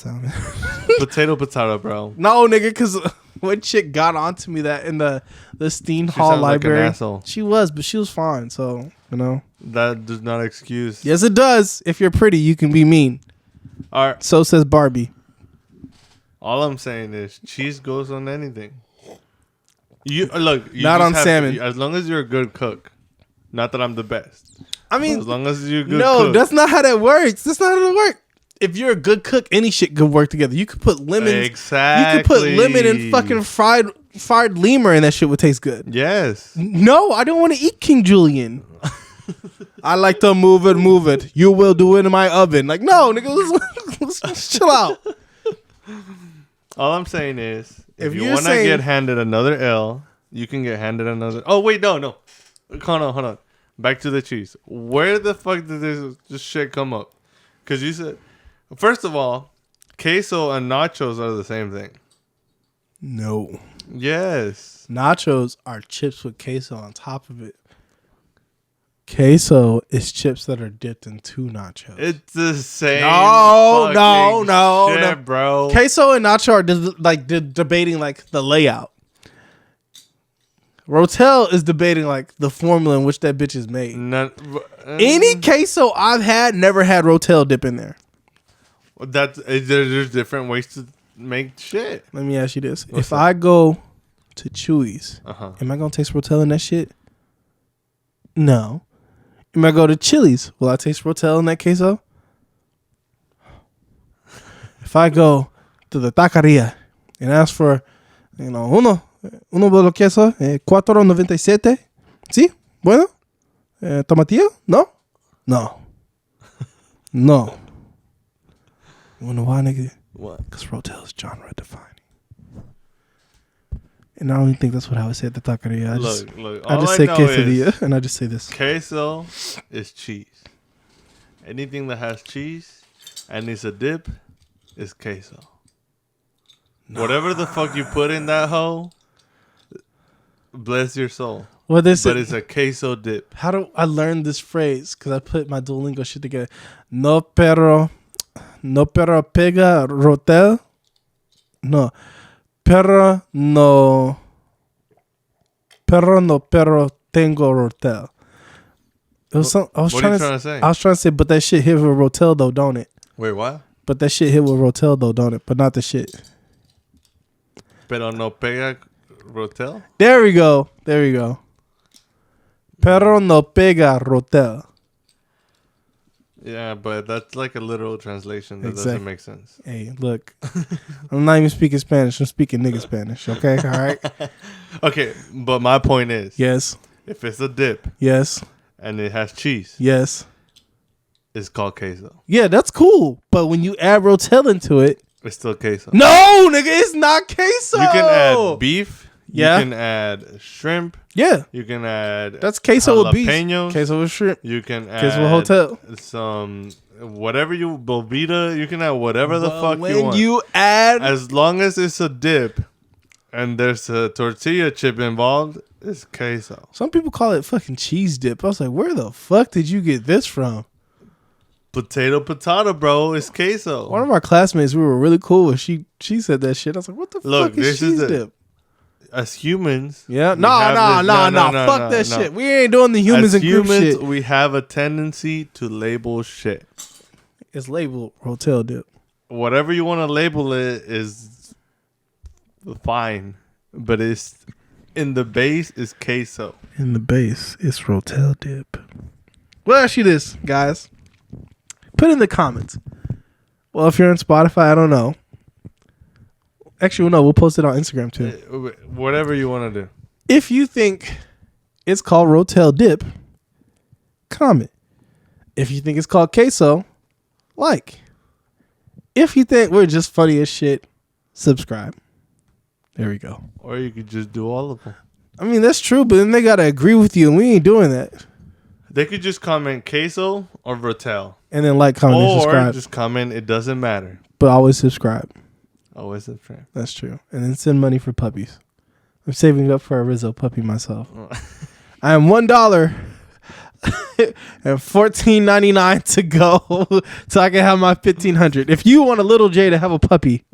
potato, bro. No, nigga, because one chick got onto me that in the Steen She Hall sounds like an library. asshole. She was, but she was fine. So, That does not excuse. Yes, it does. If you're pretty, you can be mean. All right. So says Barbie. All I'm saying is cheese goes on anything. You look. You Not just on have salmon. as long as you're a good cook. Not that I'm the best. I mean, As long as you're a good no, cook. that's not how that works. That's not how it works. If you're a good cook, any shit could work together. You could put lemon. Exactly. You could put lemon and fucking fried lemur, and that shit would taste good. Yes. No, I don't want to eat King Julian. I like to move it. You will do it in my oven. Like, no, nigga, let's chill out. All I'm saying is, if you you're want to saying- get handed another L, you can get handed another. Oh wait, no. Hold on. Back to the cheese. Where the fuck did this shit come up? Because you said, first of all, queso and nachos are the same thing. No. Yes. Nachos are chips with queso on top of it. Queso is chips that are dipped in two nachos. It's the same. No, fucking shit, no. bro. Queso and nacho are debating like the layout. Rotel is debating like the formula in which that bitch is made. Any queso I've had never had Rotel dip in there. There's different ways to make shit. Let me ask you this: What's if that? I go to Chewy's, Uh-huh. am I gonna taste Rotel in that shit? No. Am I go to Chili's? Will I taste Rotel in that queso? If I go to the taqueria and ask for, uno de queso, 4.97, ¿sí? Bueno, tomatillo? No. You wanna know why, nigga? What? Because Rotel is genre defining. And I don't even think that's what I would say at the taqueria. Look. I all just say know quesadilla, is and I just say this. queso is cheese. Anything that has cheese and needs a dip is queso. Whatever the fuck you put in that hole, bless your soul. Well, this but it's a queso dip. how do I learn this phrase? Because I put my Duolingo shit together. No pero pega rotel. No, pero no tengo rotel. It was some, I was What trying are you to, trying to say? I was trying to say, but that shit hit with rotel though, don't it? Wait, what? But that shit hit with rotel though, don't it? But not the shit. Pero no pega rotel? There we go. There we go. Pero no pega rotel. Yeah, but that's like a literal translation that Exactly. doesn't make sense. Hey, look. I'm not even speaking Spanish. I'm speaking nigga Spanish. Okay? All right? Okay, but my point is, Yes. if it's a dip Yes. and it has cheese, Yes. it's called queso. Yeah, that's cool. But when you add rotel into it, It's still queso. no, nigga, it's not queso. You can add beef. Yeah. You can add shrimp. Yeah. You can add That's queso with beef. jalapenos. Queso with shrimp. You can add Queso with hotel. some whatever you Bovita. You can add whatever the But fuck when you want. you add As long as it's a dip and there's a tortilla chip involved, it's queso. some people call it fucking cheese dip. I was like, where the fuck did you get this from? Potato, bro. It's queso. One of my classmates, we were really cool with. She said that shit. I was like, what the Look, fuck is this is cheese it. dip? As humans, Yeah, we no, have this- fuck that no. shit. We ain't doing the humans As and group humans, shit. we have a tendency to label shit. It's labeled hotel dip. Whatever you want to label it is fine, but it's in the base is queso. In the base, it's rotel dip. Well, ask you this, guys. Put in the comments. Well, if you're on Spotify, I don't know. Actually, no, we'll post it on Instagram too. Whatever you want to do. If you think it's called rotel dip, comment. If you think it's called queso, like. If you think we're just funny as shit, subscribe. There we go. Or you could just do all of them. I mean, that's true, but then they got to agree with you, and we ain't doing that. They could just comment queso or rotel. And then like, comment, and Or subscribe. just comment, it doesn't matter. But always subscribe. Always subscribe. That's true. And then send money for puppies. I'm saving up for a Rizzo puppy myself. I am $1 and $14.99 to go so I can have my $1,500. If you want a little J to have a puppy,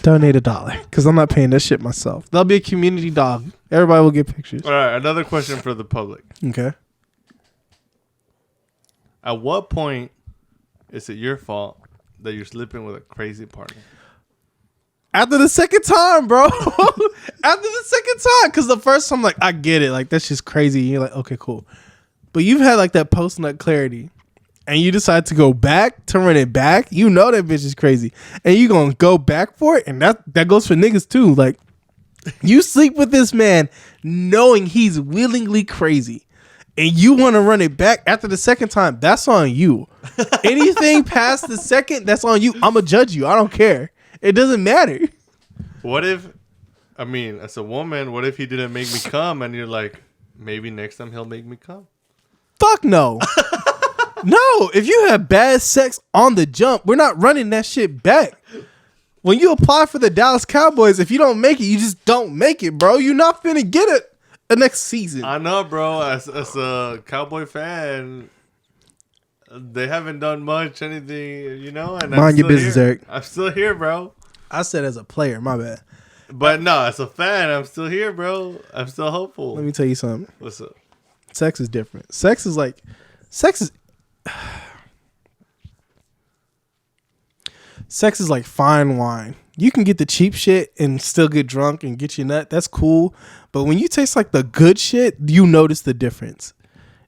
donate $1 because I'm not paying that shit myself. That'll be a community dog. Everybody will get pictures. All right, another question for the public. Okay. At what point is it your fault that you're sleeping with a crazy partner? After the second time, bro. After the second time. Because the first time, like, I get it. Like, that's just crazy. You're like, okay, cool. But you've had, like, that post-nut clarity. And you decide to go back to run it back. You know that bitch is crazy. And you going to go back for it. And that goes for niggas, too. Like, you sleep with this man knowing he's willingly crazy. And you want to run it back after the second time. That's on you. Anything past the second, that's on you. I'm going to judge you. I don't care. It doesn't matter. What if, I mean, as a woman, what if he didn't make me come and you're like, maybe next time he'll make me come? Fuck no. No, if you have bad sex on the jump, we're not running that shit back. When you apply for the Dallas Cowboys, if you don't make it, you just don't make it, bro. You're not finna get it the next season. I know, bro. As a Cowboy fan, they haven't done much, anything, you know? And Mind your business, here. Eric. I'm still here, bro. I said as a player, my bad. But no, as a fan, I'm still here, bro. I'm still hopeful. Let me tell you something. What's up? Sex is different. Sex is like fine wine. You can get the cheap shit and still get drunk and get your nut. That's cool. But when you taste like the good shit, you notice the difference.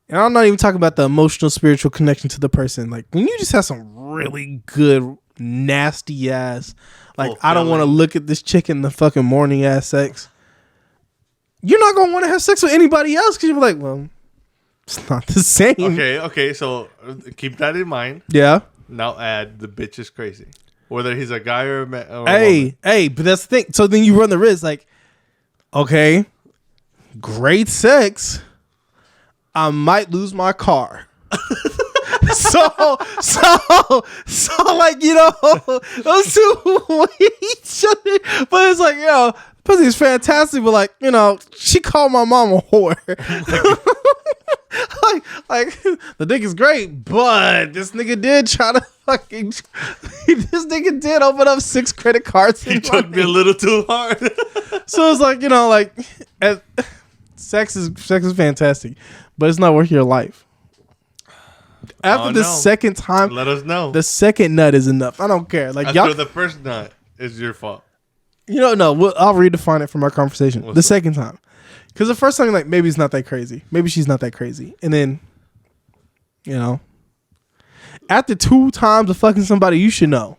And I'm not even talking about the emotional, spiritual connection to the person. Like when you just have some really good, nasty ass, like I don't want to look at this chick in the fucking morning ass sex. You're not going to want to have sex with anybody else because you're like, well, it's not the same. Okay. So keep that in mind. Yeah. Now add the bitch is crazy. Whether he's a guy or a man. Hey, but that's the thing. So then you run the risk, like, okay, great sex. I might lose my car. so like, you know, those two hate each other. But it's like, yo, pussy is fantastic, but like, you know, she called my mom a whore. like the dick is great, but this nigga did try to fucking this nigga did open up 6 credit cards. He took me a little too hard. So it's like, you know, like sex is fantastic, but it's not worth your life. After the second time, let us know. The second nut is enough. I don't care. Like, after y'all, the first nut is your fault. You know, no, I'll redefine it from our conversation. The second time. Because the first time, like, maybe it's not that crazy. Maybe she's not that crazy. And then, you know, after 2 times of fucking somebody, you should know.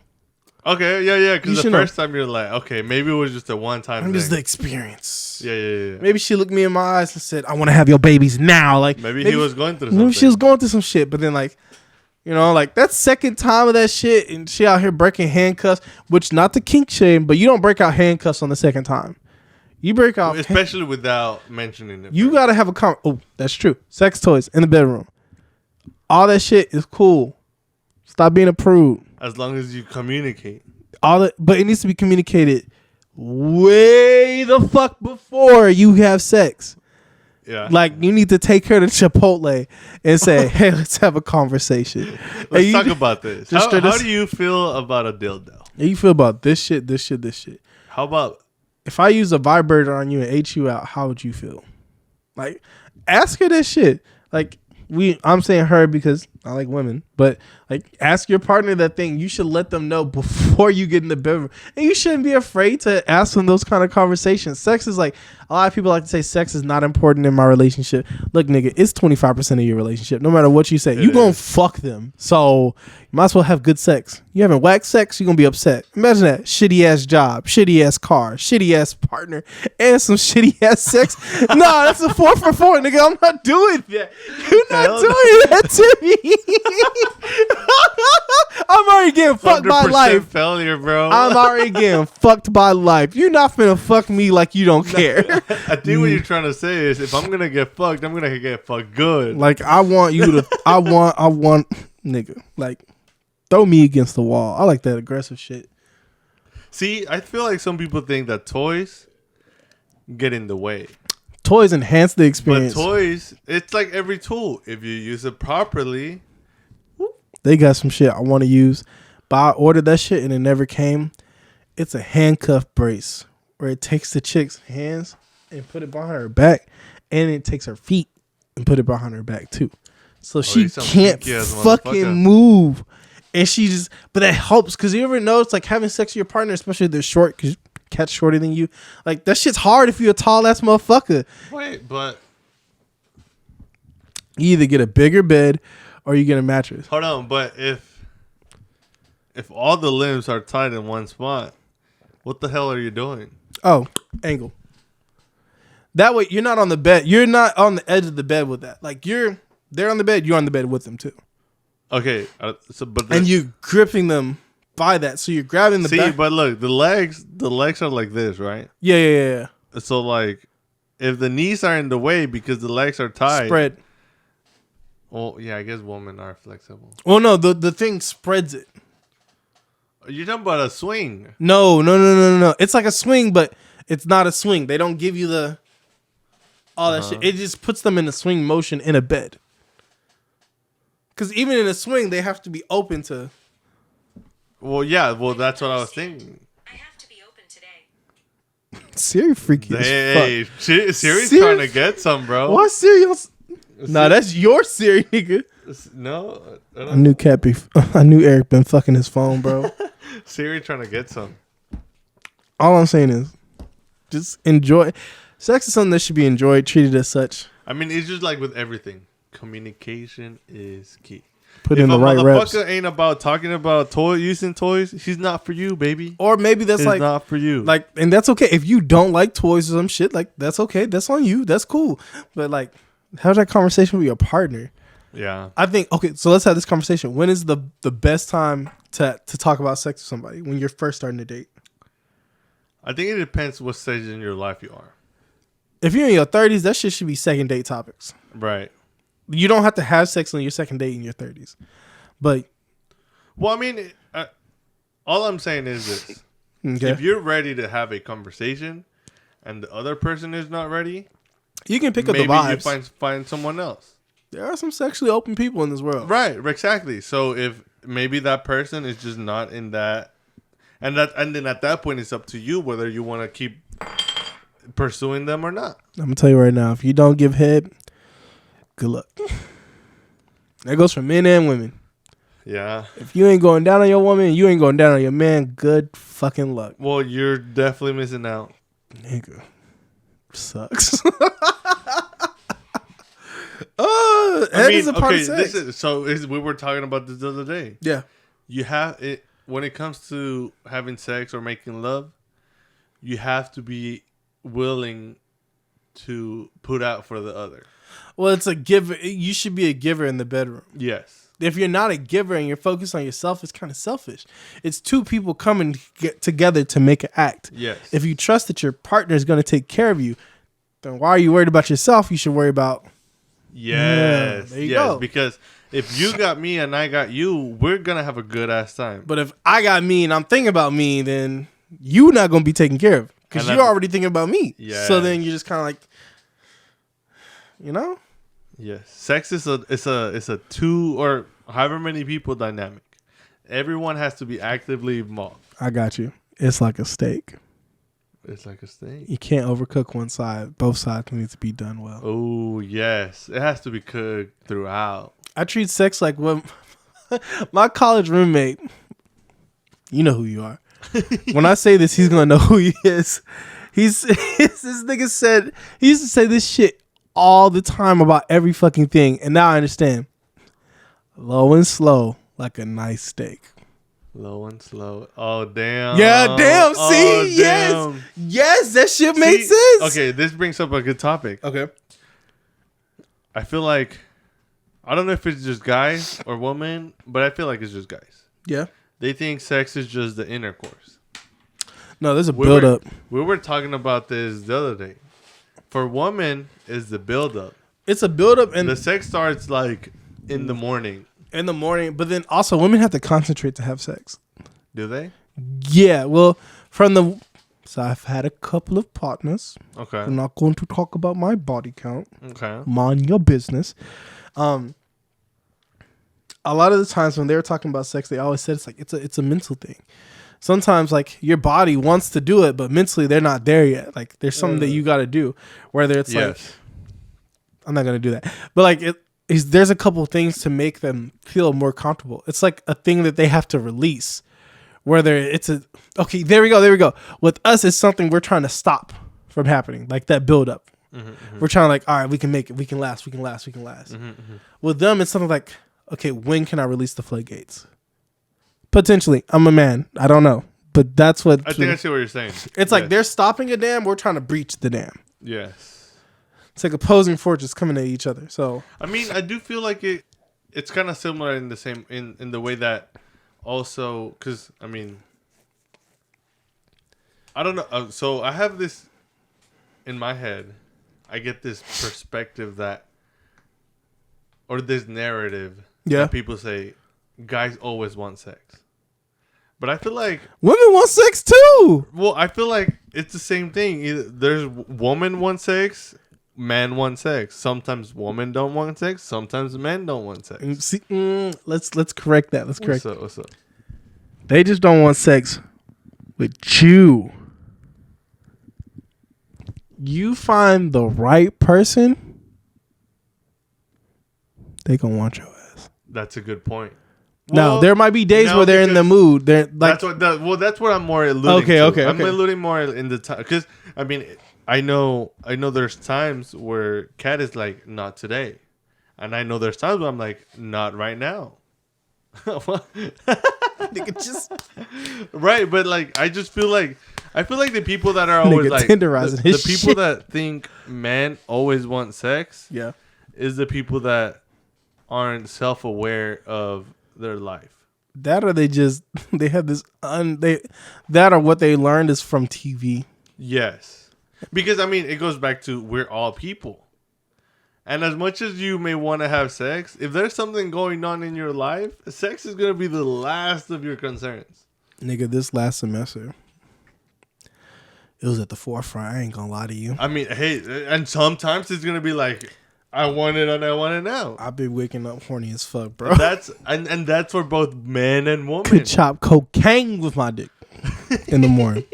Okay, yeah. Because the first time you're like, okay, maybe it was just a one-time thing. Just the experience. Yeah. Maybe she looked me in my eyes and said, I want to have your babies now. Like maybe he was going through something. Maybe she was going through some shit. But then, like, you know, like, that second time of that shit, and she out here breaking handcuffs, which not to kink shame, but you don't break out handcuffs on the second time. You break out, especially without mentioning it. You gotta have a oh, that's true. Sex toys in the bedroom. All that shit is cool. Stop being a prude. As long as you communicate. But it needs to be communicated way the fuck before you have sex. Yeah. Like, you need to take her to Chipotle and say, hey, let's have a conversation. Let's talk about this. How do you feel about a dildo? How you feel about this shit? How about if I use a vibrator on you and ate you out, how would you feel? Like, ask her this shit. Like, I'm saying her because I like women, but like, ask your partner that thing. You should let them know before you get in the bedroom, and you shouldn't be afraid to ask them those kind of conversations. Sex is like, a lot of people like to say sex is not important in my relationship. Look, nigga, it's 25% of your relationship. No matter what you say, you gonna fuck them. So you might as well have good sex. You having whack sex, you're gonna be upset. Imagine that shitty ass job, shitty ass car, shitty ass partner, and some shitty ass sex. Nah, that's a 4 for 4, nigga. I'm not doing that. You're not doing that to me. I'm already getting fucked by life. Failure, bro. I'm already getting fucked by life. You're not finna fuck me like you don't care. I think what you're trying to say is, if I'm gonna get fucked, I'm gonna get fucked good. Like, I want you to. I want, nigga. Like, throw me against the wall. I like that aggressive shit. See, I feel like some people think that toys get in the way. Toys enhance the experience. But toys, it's like every tool. If you use it properly. They got some shit I want to use, but I ordered that shit and it never came. It's a handcuff brace where it takes the chick's hands and put it behind her back, and it takes her feet and put it behind her back too. So she can't fucking move. And she just, but that helps, because you ever know, it's like having sex with your partner, especially if they're short, because cat's shorter than you. Like, that shit's hard if you're a tall ass motherfucker. Wait, but you either get a bigger bed or you get a mattress. Hold on, but if all the limbs are tied in one spot, what the hell are you doing? Oh, angle. That way you're not on the bed. You're not on the edge of the bed with that. Like, they're on the bed, you're on the bed with them too. Okay, and you're gripping them by that, so you're grabbing the back. But look, the legs are like this, right? Yeah. So like, if the knees are in the way because the legs are tied, spread. Well, yeah, I guess women are flexible. Well, no, the thing spreads it. You're talking about a swing. No. It's like a swing, but it's not a swing. They don't give you all that shit. It just puts them in a swing motion in a bed. Because even in a swing, they have to be open to. Well, yeah. Well, that's what I was thinking. I have to be open today. Siri freaky as fuck. Siri's trying to get some, bro. What Siri? Nah, that's your Siri, nigga. No, I knew I knew Eric been fucking his phone, bro. Siri trying to get some. All I'm saying is, just enjoy. Sex is something that should be enjoyed, treated as such. I mean, it's just like with everything. Communication is key. Put in the right reps. If a motherfucker ain't about talking about using toys, he's not for you, baby. Or maybe that's like not for you. Like, and that's okay if you don't like toys or some shit. Like, that's okay. That's on you. That's cool. But like, have that conversation with your partner. Yeah. I think, okay, so let's have this conversation. When is the best time to talk about sex with somebody? When you're first starting to date? I think it depends what stage in your life you are. If you're in your 30s, that shit should be second date topics. Right. You don't have to have sex on your second date in your 30s. But Well, I mean, all I'm saying is this: okay, if you're ready to have a conversation, and the other person is not ready, you can pick up the maybe vibes. you find someone else. There are some sexually open people in this world. Right, exactly. So if maybe that person is just not in that, and then at that point it's up to you whether you want to keep pursuing them or not. I'm gonna tell you right now, if you don't give head, good luck. That goes for men and women. Yeah. If you ain't going down on your woman, you ain't going down on your man, good fucking luck. Well, you're definitely missing out. Nigga. Sucks. I mean, is a part okay, of sex. we were talking about this the other day. Yeah. You have it when it comes to having sex or making love, you have to be willing to put out for the other. Well, it's a giver. You should be a giver in the bedroom. Yes. If you're not a giver and you're focused on yourself, it's kind of selfish. It's two people coming together to make an act. Yes. If you trust that your partner is going to take care of you, then why are you worried about yourself? You should worry about. Yes. Yeah, there you yes. go. Because if you got me and I got you, we're gonna have a good ass time. But if I got me and I'm thinking about me, then you not going to be taken care of because And you're that's- already thinking about me. Yes. So then you're just kind of like, you know? Yes. Sex is a two or however many people dynamic. Everyone has to be actively involved. I got you. It's like a steak. It's like a steak. You can't overcook one side. Both sides need to be done well. Oh yes, it has to be cooked throughout. I treat sex like what my college roommate. You know who you are. When I say this, he's gonna know who he is. This nigga said he used to say this shit all the time about every fucking thing, and now I understand. Low and slow, like a nice steak. Low and slow. Oh damn. Yeah, damn. Oh, See, damn. yes, that shit made See, sense. Okay, this brings up a good topic. Okay. I feel like I don't know if it's just guys or women, but I feel like it's just guys. Yeah. They think sex is just the intercourse. No, there's a We build were- up. We were talking about this the other day. For women, is the build up. It's a build up, and The sex starts like in the morning. in the morning, but then also women have to concentrate to have sex. Do they? Yeah, well, so I've had a couple of partners. Okay. I'm not going to talk about my body count. Okay. Mind your business. A lot of the times when they were talking about sex, they always said it's a mental thing. Sometimes like your body wants to do it, but mentally they're not there yet. Like there's something that you got to do. Whether it's like Yes. I'm not gonna do that, but like there's a couple of things to make them feel more comfortable. It's like a thing that they have to release. Whether it's okay, there we go. With us, it's something we're trying to stop from happening, like that build up. We're trying to like, all right, we can make it, we can last. With them, it's something like, okay, when can I release the floodgates? Potentially, I'm a man. I don't know, but that's what I think I see what you're saying. it's like. Yes. They're stopping a dam. We're trying to breach the dam. Yes. It's like opposing forces coming at each other. So I mean, I do feel like it's kind of similar in the same in the way that also because I mean I don't know. So I have this in my head. I get this perspective that or this narrative Yeah. that people say guys always want sex, but I feel like women want sex too. well, I feel like it's the same thing. Either there's woman want sex. Man want sex. Sometimes women don't want sex. Sometimes men don't want sex. See, let's correct that. Let's correct. What's up? They just don't want sex with you. You find the right person, they gonna want your ass. That's a good point. Now Well, there might be days no, where they're in the because mood. They're like, that's what I'm more alluding to. Okay. I'm alluding more in the time because I mean I know there's times where Kat is like not today, and I know there's times where I'm like not right now. nigga, just Right, but like I feel like the people that are always Nigga like tenderizing the his people shit. that think men always want sex yeah. is the people that aren't self-aware of their life. That or they just they have this that or what they learned is from TV. Yes. Because I mean it goes back to we're all people. And as much as you may want to have sex, if there's something going on in your life, sex is going to be the last of your concerns. Nigga, this last semester, it was at the forefront. I ain't gonna lie to you. I mean, hey, and sometimes it's going to be like, I want it and I want it now. I've been waking up horny as fuck, bro. That's and that's for both men and women. Could chop cocaine with my dick in the morning.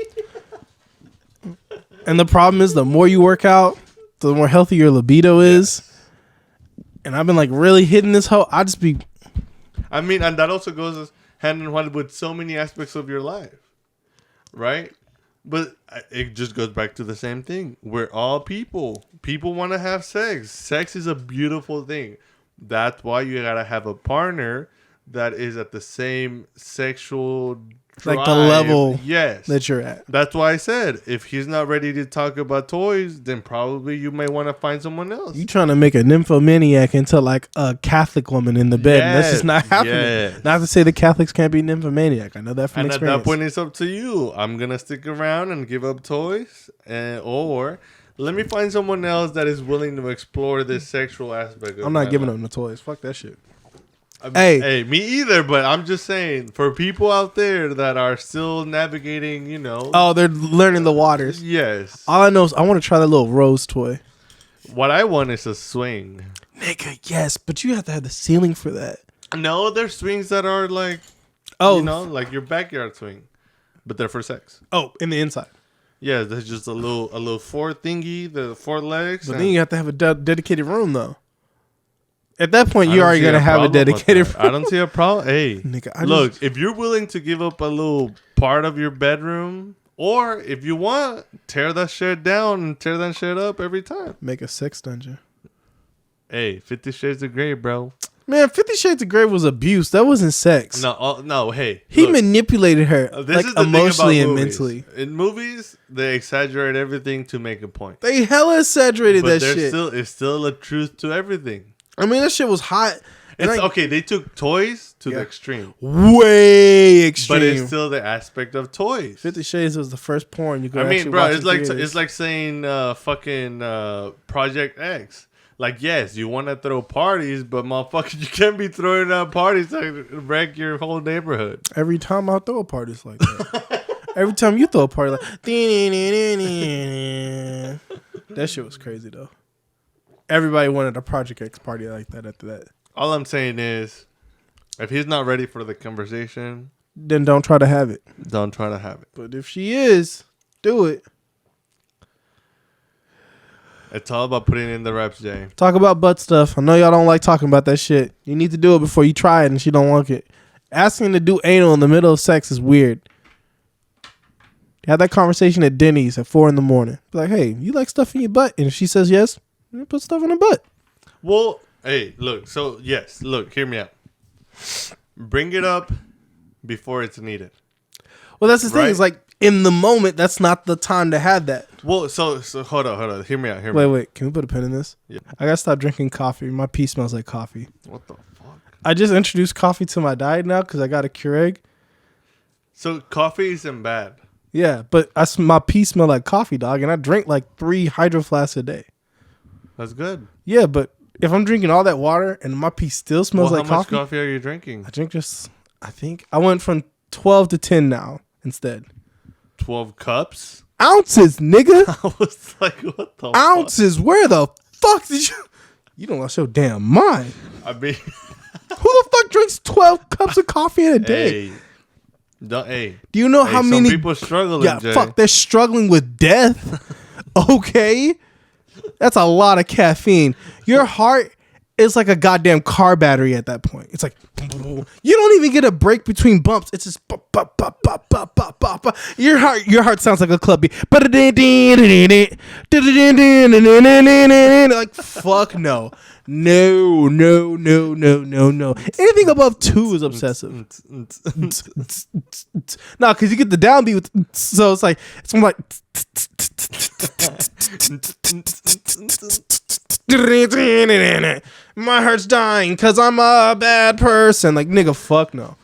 And the problem is, the more you work out, the more healthy your libido is. And I've been like really hitting this hoe. I just be. I mean, and that also goes hand in hand with so many aspects of your life, right? But it just goes back to the same thing. We're all people. People want to have sex. Sex is a beautiful thing. That's why you gotta have a partner that is at the same sexual drive. Like the level yes, that you're at. That's why I said if he's not ready to talk about toys, then probably you may want to find someone else. You trying to make a nymphomaniac into like a Catholic woman in the bed. And that's just not happening. yes. Not to say the Catholics can't be nymphomaniac. I know that from And experience. at that point, it's up to you. I'm gonna stick around and give up toys, or let me find someone else that is willing to explore this sexual aspect. Of I'm not my giving life. them the toys. Fuck that shit. I mean, Hey. hey, me either. But I'm just saying, for people out there that are still navigating, Oh, they're learning the waters. yes. All I know is I want to try that little rose toy. What I want is a swing. Nigga, yes, but you have to have the ceiling for that. No, there's swings that are like, Oh, like your backyard swing, but they're for sex. oh, in the inside. Yeah, there's just a little four thingy, the four legs. But and- then you have to have a dedicated room, though. At that point, I you're don't already see gonna have a problem with dedicated that. room. I don't see a problem. Hey, Nigga, I look, just- if you're willing to give up a little part of your bedroom, or if you want, tear that shit down and tear that shit up every time. Make a sex dungeon. Hey, 50 Shades of Grey, bro. Man, 50 Shades of Grey was abuse. That wasn't sex. No, hey. He look, manipulated her this like is the thing emotionally about and movies. mentally. In movies, they exaggerate everything to make a point. They hella exaggerated But that there's shit. it's still a truth to everything. I mean, that shit was hot. And It's I- okay. They took toys to Yeah. the extreme, way extreme. but it's still the aspect of toys. 50 Shades was the first porn you could I mean, actually bro, watch it's in like theaters. it's like saying fucking Project X. Like, yes, you want to throw parties, but motherfucker, you can't be throwing out parties to wreck your whole neighborhood. Every time I throw a party, it's like that. Every time you throw a party, like that shit was crazy though. Everybody wanted a Project X party like that after that. All I'm saying is, if he's not ready for the conversation, Then don't try to have it. don't try to have it. But if she is, do it. It's all about putting in the reps, Jay. Talk about butt stuff. I know y'all don't like talking about that shit. You need to do it before you try it and she don't like it. Asking to do anal in the middle of sex is weird. Have that conversation at Denny's at 4 a.m. Be like, hey, you like stuff in your butt? And if she says yes, you put stuff in her butt. Well, hey, look. So, yes, look, hear me out. Bring it up before it's needed. Well, that's the thing. Right. Is like in the moment, that's not the time to have that. Well, so hold on. Hear me out. Wait. Can we put a pin in this? Yeah. I gotta stop drinking coffee. My pee smells like coffee. What the fuck? I just introduced coffee to my diet now because I got a Keurig. So, coffee isn't bad. Yeah, but my pee smell like coffee, dog, and I drink like 3 Hydro Flasks a day. That's good. Yeah, but if I'm drinking all that water and my pee still smells Well, like how much coffee, coffee are you drinking? I think I went from 12 to 10 now instead. 12 cups? Ounces, nigga. I was like, what the Ounces. Where the fuck did you? You don't lost your damn mind. fuck? I mean, Who the fuck drinks 12 cups of coffee in a day? hey. Do you know Hey, how some many people struggling, Yeah, Jay. fuck, they're struggling with death. Okay? That's a lot of caffeine. Your heart is like a goddamn car battery at that point. It's like you don't even get a break between bumps. It's just bop, bop, bop, bop, bop, bop, bop, bop. Your heart sounds like a club beat. Like fuck no. No. Anything above 2 is obsessive. No, because you get the downbeat with so it's like it's more like my heart's dying because I'm a bad person. Like nigga, fuck no.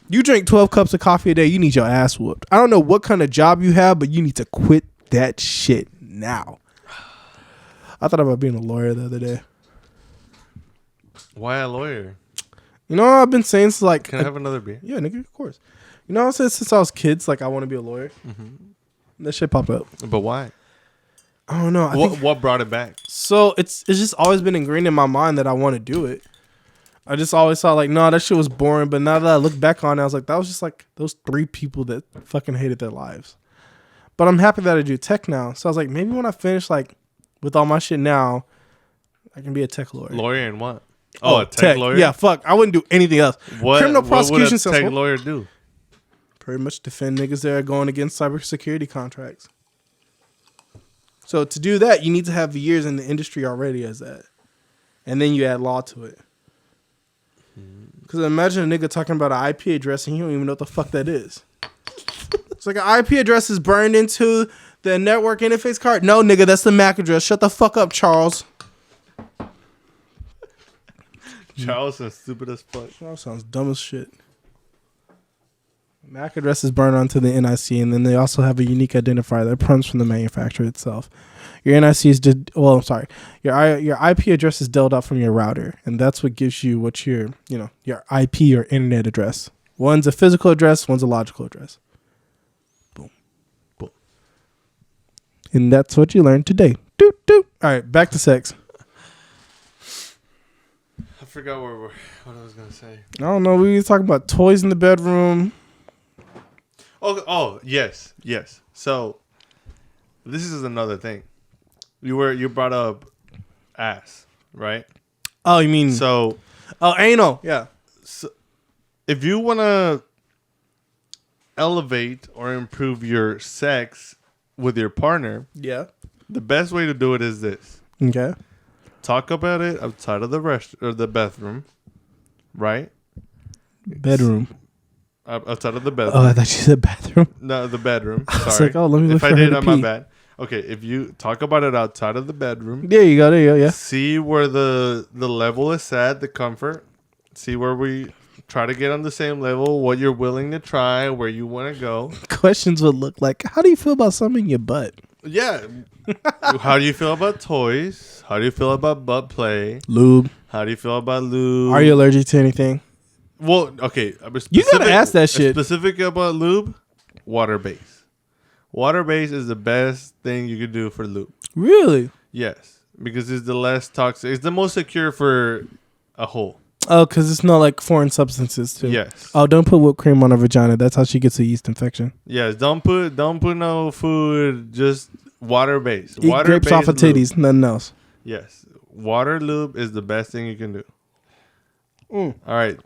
You drink 12 cups of coffee a day, you need your ass whooped. I don't know what kind of job you have, but you need to quit that shit now. I thought about being a lawyer the other day. Why a lawyer? You know, I've been saying since like, Can I have another beer? yeah, nigga, of course. You know, I said since I was kids, like I want to be a lawyer. That shit popped up. But why? I don't know. I think, What brought it back? so it's just always been ingrained in my mind that I want to do it. I just always thought like, no, that shit was boring. But now that I look back on it, I was like, that was just like those 3 people that fucking hated their lives. But I'm happy that I do tech now. So I was like, maybe when I finish like with all my shit now, I can be a tech lawyer. Lawyer and what? Oh, a tech lawyer? Yeah, fuck. I wouldn't do anything else. Criminal prosecution What would a sounds tech fun. lawyer do? Pretty much defend niggas that are going against cybersecurity contracts. So to do that, you need to have years in the industry already as that. And then you add law to it. Because imagine a nigga talking about an IP address and you don't even know what the fuck that is. It's like an IP address is burned into the network interface card. No, nigga, that's the MAC address. Shut the fuck up, Charles. Charles is stupid as fuck. Charles sounds dumb as shit. MAC address is burned onto the NIC, and then they also have a unique identifier that comes from the manufacturer itself. Your NIC is your IP address is dealt out from your router, and that's what gives you what your IP or internet address. One's a physical address, one's a logical address. Boom. Boom. And that's what you learned today. Doot doot. All right, back to sex. I forgot what I was gonna say. I don't know. We were talking about toys in the bedroom. Oh, yes. So this is another thing. You brought up ass, right? Oh, you mean anal? Yeah. So if you want to elevate or improve your sex with your partner, Yeah. the best way to do it is this: Okay. talk about it outside of the bathroom, right? Bedroom. Outside of the bedroom. Oh, I thought you said bathroom. No, the bedroom. I was Sorry. like, oh, let me look if for I her did, to I'm my pee. bad. Okay, if you talk about it outside of the bedroom, There you go. Yeah. see where the level is at, the comfort. See where we try to get on the same level, what you're willing to try, where you want to go. Questions would look like, how do you feel about something in your butt? Yeah. How do you feel about toys? How do you feel about butt play? Lube. How do you feel about lube? Are you allergic to anything? Well, okay. You gotta ask that shit. Specific about lube, water base. Water base is the best thing you could do for lube. Really? Yes, because it's the less toxic. It's the most secure for a hole. Oh, because it's not like foreign substances too. Yes. Oh, don't put whipped cream on her vagina. That's how she gets a yeast infection. Yes. Don't put no food. Just water base. Eat Water grapes off of lube. titties. Nothing else. Yes. Water lube is the best thing you can do. Mm. All right.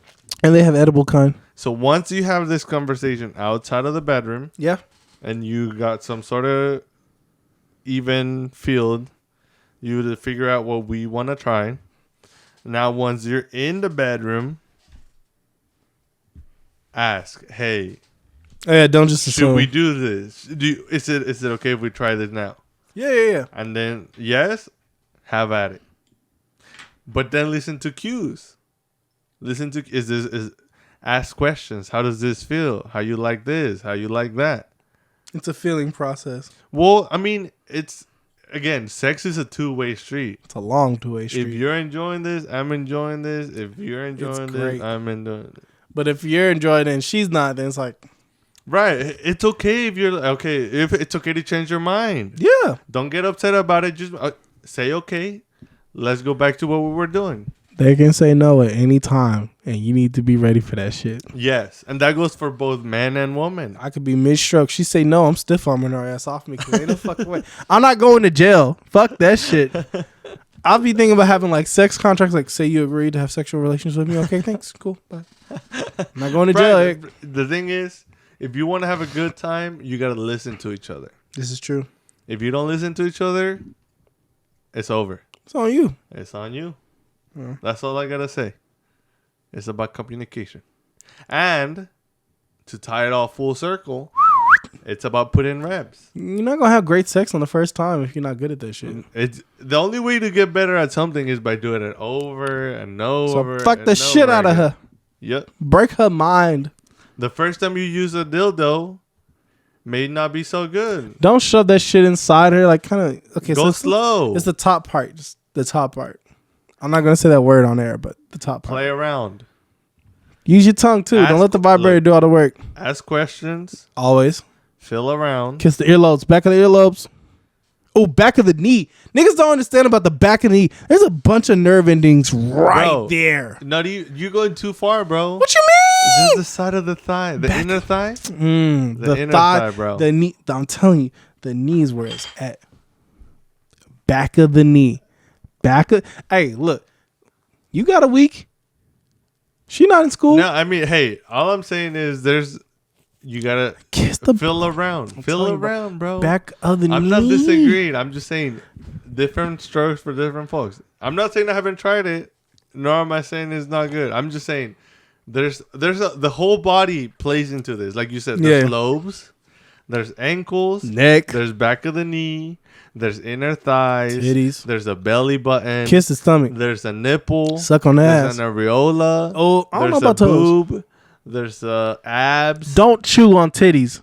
And they have edible kind. So once you have this conversation outside of the bedroom, Yeah. and you got some sort of even field, you to figure out what we want to try. Now, once you're in the bedroom, ask, hey, Oh, yeah. Don't just assume. should we do this? Is it okay if we try this now? Yeah. And then, yes, have at it. But then listen to cues. Ask questions. How does this feel? How you like this? How you like that? It's a feeling process. Well, I mean, again, sex is a two-way street. It's a long two-way street. If you're enjoying this, I'm enjoying this. If you're enjoying great. this, I'm enjoying it. But if you're enjoying it and she's not, then it's like, Right. It's okay if you're okay. If it's okay to change your mind. yeah. Don't get upset about it. Just say, okay, let's go back to what we were doing. They can say no at any time, and you need to be ready for that shit. Yes. And that goes for both man and woman. I could be mid-stroke. She say no, I'm stiff arming her ass off me because ain't no fucking way. I'm not going to jail. Fuck that shit. I'll be thinking about having like sex contracts. Like, say you agree to have sexual relations with me. Okay, thanks. Cool. Bye. I'm not going to jail. Right. The thing is, if you want to have a good time, you got to listen to each other. This is true. If you don't listen to each other, it's over. It's on you. It's on you. Yeah. That's all I gotta say. It's about communication. And to tie it all full circle, it's about putting reps. You're not going to have great sex on the first time if you're not good at that shit. It's the only way to get better at something is by doing it over and over. So fuck and the shit over out of again. her. Yep. Break her mind. The first time you use a dildo may not be so good. Don't shove that shit inside her. Like, kind of, okay, Go so slow. it's the top part. Just the top part. I'm not gonna say that word on air, but the top part. Play around. Use your tongue too. Don't let the vibrator do all the work. Ask questions. Always. Feel around. Kiss the earlobes. Back of the earlobes. Oh, back of the knee. Niggas don't understand about the back of the knee. There's a bunch of nerve endings right Bro, there. Nutty, you're going too far, bro. What you mean? Just the side of the thigh. The inner thigh? The inner thigh, thigh, bro. The knee. I'm telling you, the knee is where it's at. Back of the knee. Hey, look. You got a week. She not in school. No, I mean, hey, all I'm saying is you gotta Kiss the feel around. Feel telling you, around, bro. back of the knee. I'm not disagreeing. I'm just saying different strokes for different folks. I'm not saying I haven't tried it, nor am I saying it's not good. I'm just saying the whole body plays into this. Like you said, there's lobes, there's ankles, Neck. there's back of the knee, there's inner thighs, Titties. there's a belly button, Kiss the stomach. there's a nipple, Suck on the there's ass. an areola, Oh, I don't know there's about a toes. boob, there's abs, Don't chew on titties.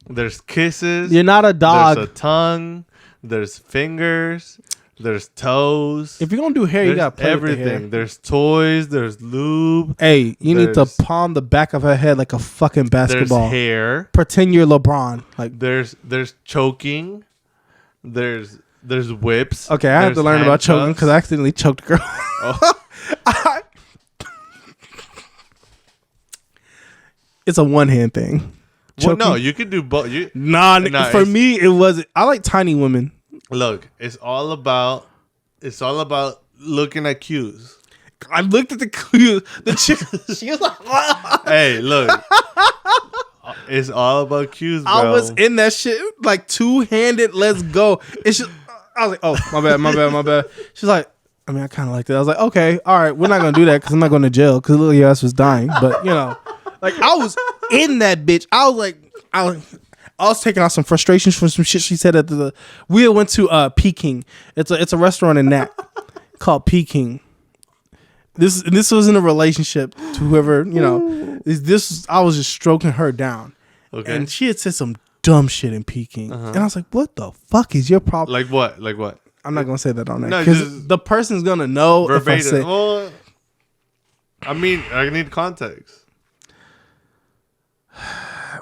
there's kisses, You're not a dog. there's a tongue, there's fingers, there's toes. If you're gonna do hair, you There's gotta play with the hair. everything. There's toys. There's lube. Hey, you need to There's- palm the back of her head like a fucking basketball. There's hair. Pretend you're LeBron. Like, There's choking. There's whips. okay, I have to There's learn about choking because I handcuffs. accidentally choked a girl. Oh, It's a one hand thing. well, no, Choking- you can do both. You Nah, Nah, for it's- me it wasn't. I like tiny women. look. It's all about looking at cues. I looked at the clue. The chick, she was like, Hey, look. It's all about cues, bro. I was in that shit like 2-handed. Let's go. It's just, I was like, oh my bad. She's like, I mean, I kind of liked it. I was like, okay, all right, we're not gonna do that because I'm not going to jail because little your ass was dying. But you know, like I was in that bitch. I was taking out some frustrations from some shit she said at the. We went to Peking. It's a restaurant in Nat called Peking. This was in a relationship to whoever, you know. This I was just stroking her down. Okay. And she had said some dumb shit in Peking. And I was like, what the fuck is your problem? Like what? Like what? I'm not gonna say that on there. No, Because just the person's gonna know if I Verbatim. say Well, I mean, I need context.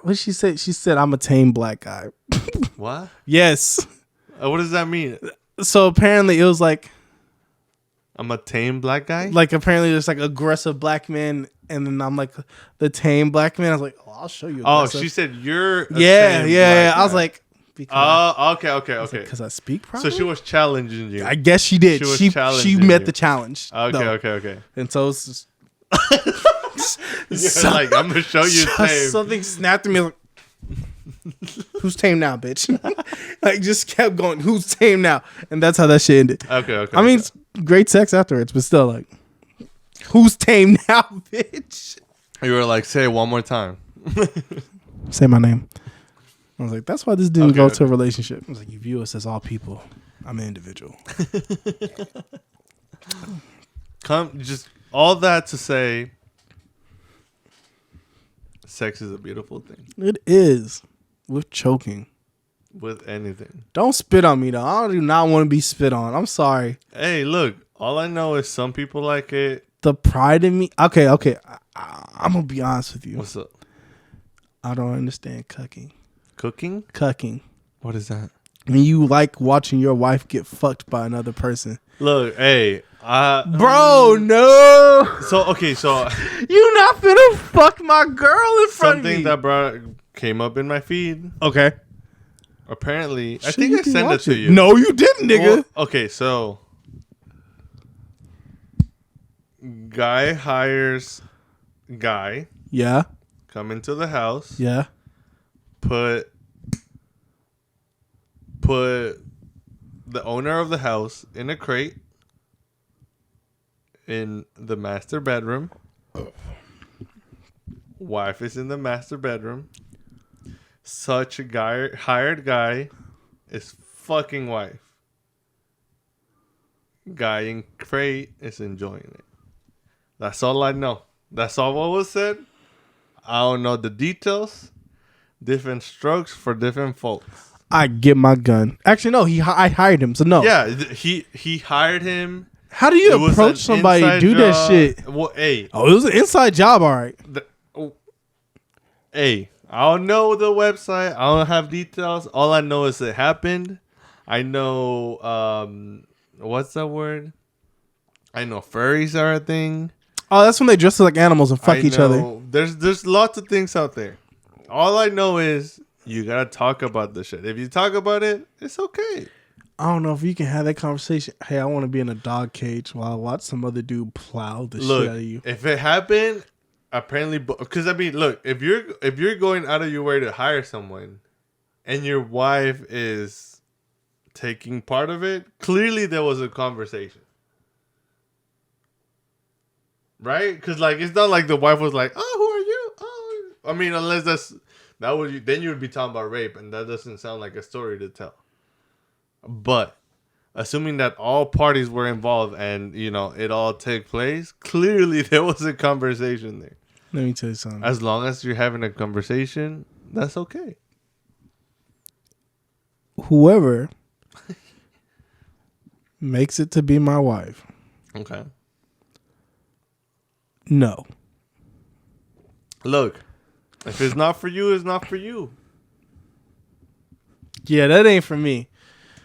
what did she say? She said I'm a tame black guy. What? Yes. What does that mean? So apparently it was like I'm a tame black guy? apparently there's like aggressive black men, and then I'm like the tame black man. I was like, oh, I'll show you. Oh, aggressive. she said you're a yeah. tame black I was guy. like, because Oh, okay. because I speak properly. So she was challenging you. I guess she did. She was She challenging met you. the challenge. though. Okay. And so it's just You're like, I'm gonna show you tame. something snapped at me like, who's tame now, bitch? Like just kept going, who's tame now? And that's how that shit ended. Okay. I mean, it's great sex afterwards, but still like, who's tame now, bitch? you were like, say it one more time. Say my name. I was like, that's why this didn't go Okay. to a relationship. I was like, you view us as all people. I'm an individual. Just all that to say, sex is a beautiful thing It is with choking. with anything. Don't spit on me though. I do not want to be spit on. I'm sorry. Hey, look, all I know is some people like it. The pride in me. Okay. I'm gonna be honest with you. What's up? I don't understand cucking. Cooking? Cucking. What is that? When you like watching your wife get fucked by another person. Look, hey, Bro, no. so You not finna fuck my girl in front of me. something that came up in my feed. Okay. Apparently, I Shit, think you I can sent it watch to you. No, you didn't, nigga. Well, okay, so guy hires guy, Yeah. come into the house, Yeah. put the owner of the house in a crate in the master bedroom. Wife is in the master bedroom. Such a guy, hired guy, is fucking wife. Guy in crate is enjoying it. That's all I know. That's all what was said. I don't know the details. Different strokes for different folks. I get my gun. Actually, no. I hired him, so no. Yeah, he hired him How do It you was approach an somebody, inside do that job. shit? Well, hey, Oh, it was an inside job, all right. Hey, I don't know the website. I don't have details. All I know is it happened. I know, what's that word? I know furries are a thing. Oh, that's when they dress like animals and fuck I each other. know There's lots of things out there. All I know is you gotta talk about the shit. If you talk about it, it's okay. I don't know if you can have that conversation. Hey, I want to be in a dog cage while I watch some other dude plow the shit out of you. If it happened, apparently, because I mean, look, if you're going out of your way to hire someone, and your wife is taking part of it, clearly there was a conversation, right? Because like it's not like the wife was like, "Oh, who are you?" Oh, I mean, unless then you would be talking about rape, and that doesn't sound like a story to tell. But assuming that all parties were involved and, you know, it all took place, clearly there was a conversation there. Let me tell you something. As long as you're having a conversation, that's okay. Whoever makes it to be my wife, Okay. no. Look, if it's not for you, it's not for you. Yeah, that ain't for me.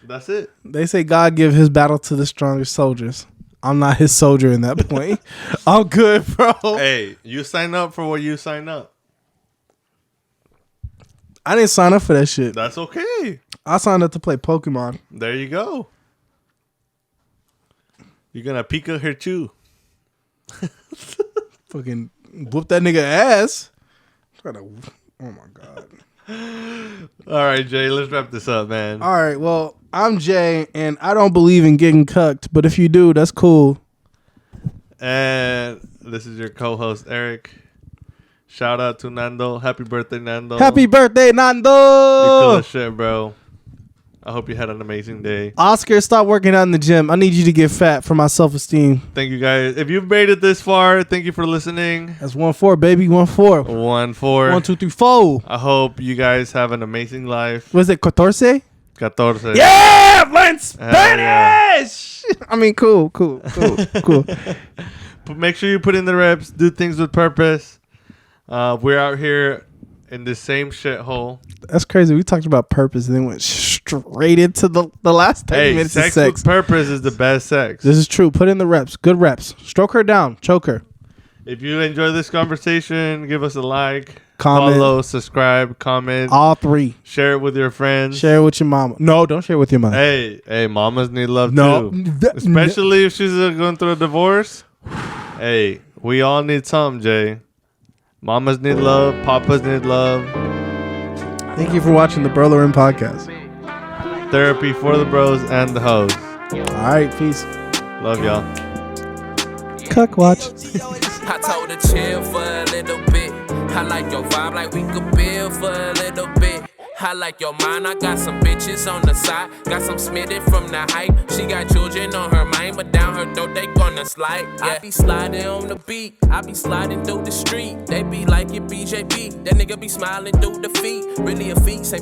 That's it. They say God give his battle to the strongest soldiers. I'm not his soldier in that point. I'm good, bro. Hey, you sign up for what you sign up. I didn't sign up for that shit. That's okay. I signed up to play Pokemon. There you go. You're gonna Pika her too. Fucking whoop that nigga ass. Oh my God. All right, Jay, let's wrap this up, man. All right, well, I'm Jay, and I don't believe in getting cucked, but if you do, that's cool. And this is your co-host, Eric. Shout out to Nando. Happy birthday, Nando. Happy birthday, You're cool Nando! as shit, bro. I hope you had an amazing day. Oscar, stop working out in the gym. I need you to get fat for my self-esteem. Thank you, guys. If you've made it this far, thank you for listening. That's 1-4, baby. 1-4. 1-4. 1, 2, 3, 4. I hope you guys have an amazing life. Was it 14? 14. Yeah, learn yeah. Spanish. I mean, cool. But make sure you put in the reps. Do things with purpose. We're out here in the same shithole. That's crazy. We talked about purpose and then went straight into the last 10 minutes of sex sex. with purpose is the best sex. This is true. Put in the reps. Good reps. Stroke her down. Choke her. If you enjoy this conversation, give us a like, Comment. follow, subscribe, comment, All 3. share it with your friends. Share it with your mama. No, don't share it with your mama. Hey, mamas need love No. too. Especially if she's going through a divorce. Hey, we all need some, Jay. Mamas need love. Papas need love. Thank you for watching the Burler podcast. Therapy for the bros and the hoes. All right, peace. Love y'all. Cuck watch. I told her chill for a little bit. I like your vibe like we could build for a little bit. I like your mind, I got some bitches on the side. Got some smitted from the height. She got children on her mind, but down her throat they gonna slide. I be sliding on the beat, I be sliding through the street. They be like it BJB, that nigga be smiling through the feet. Really a feat, say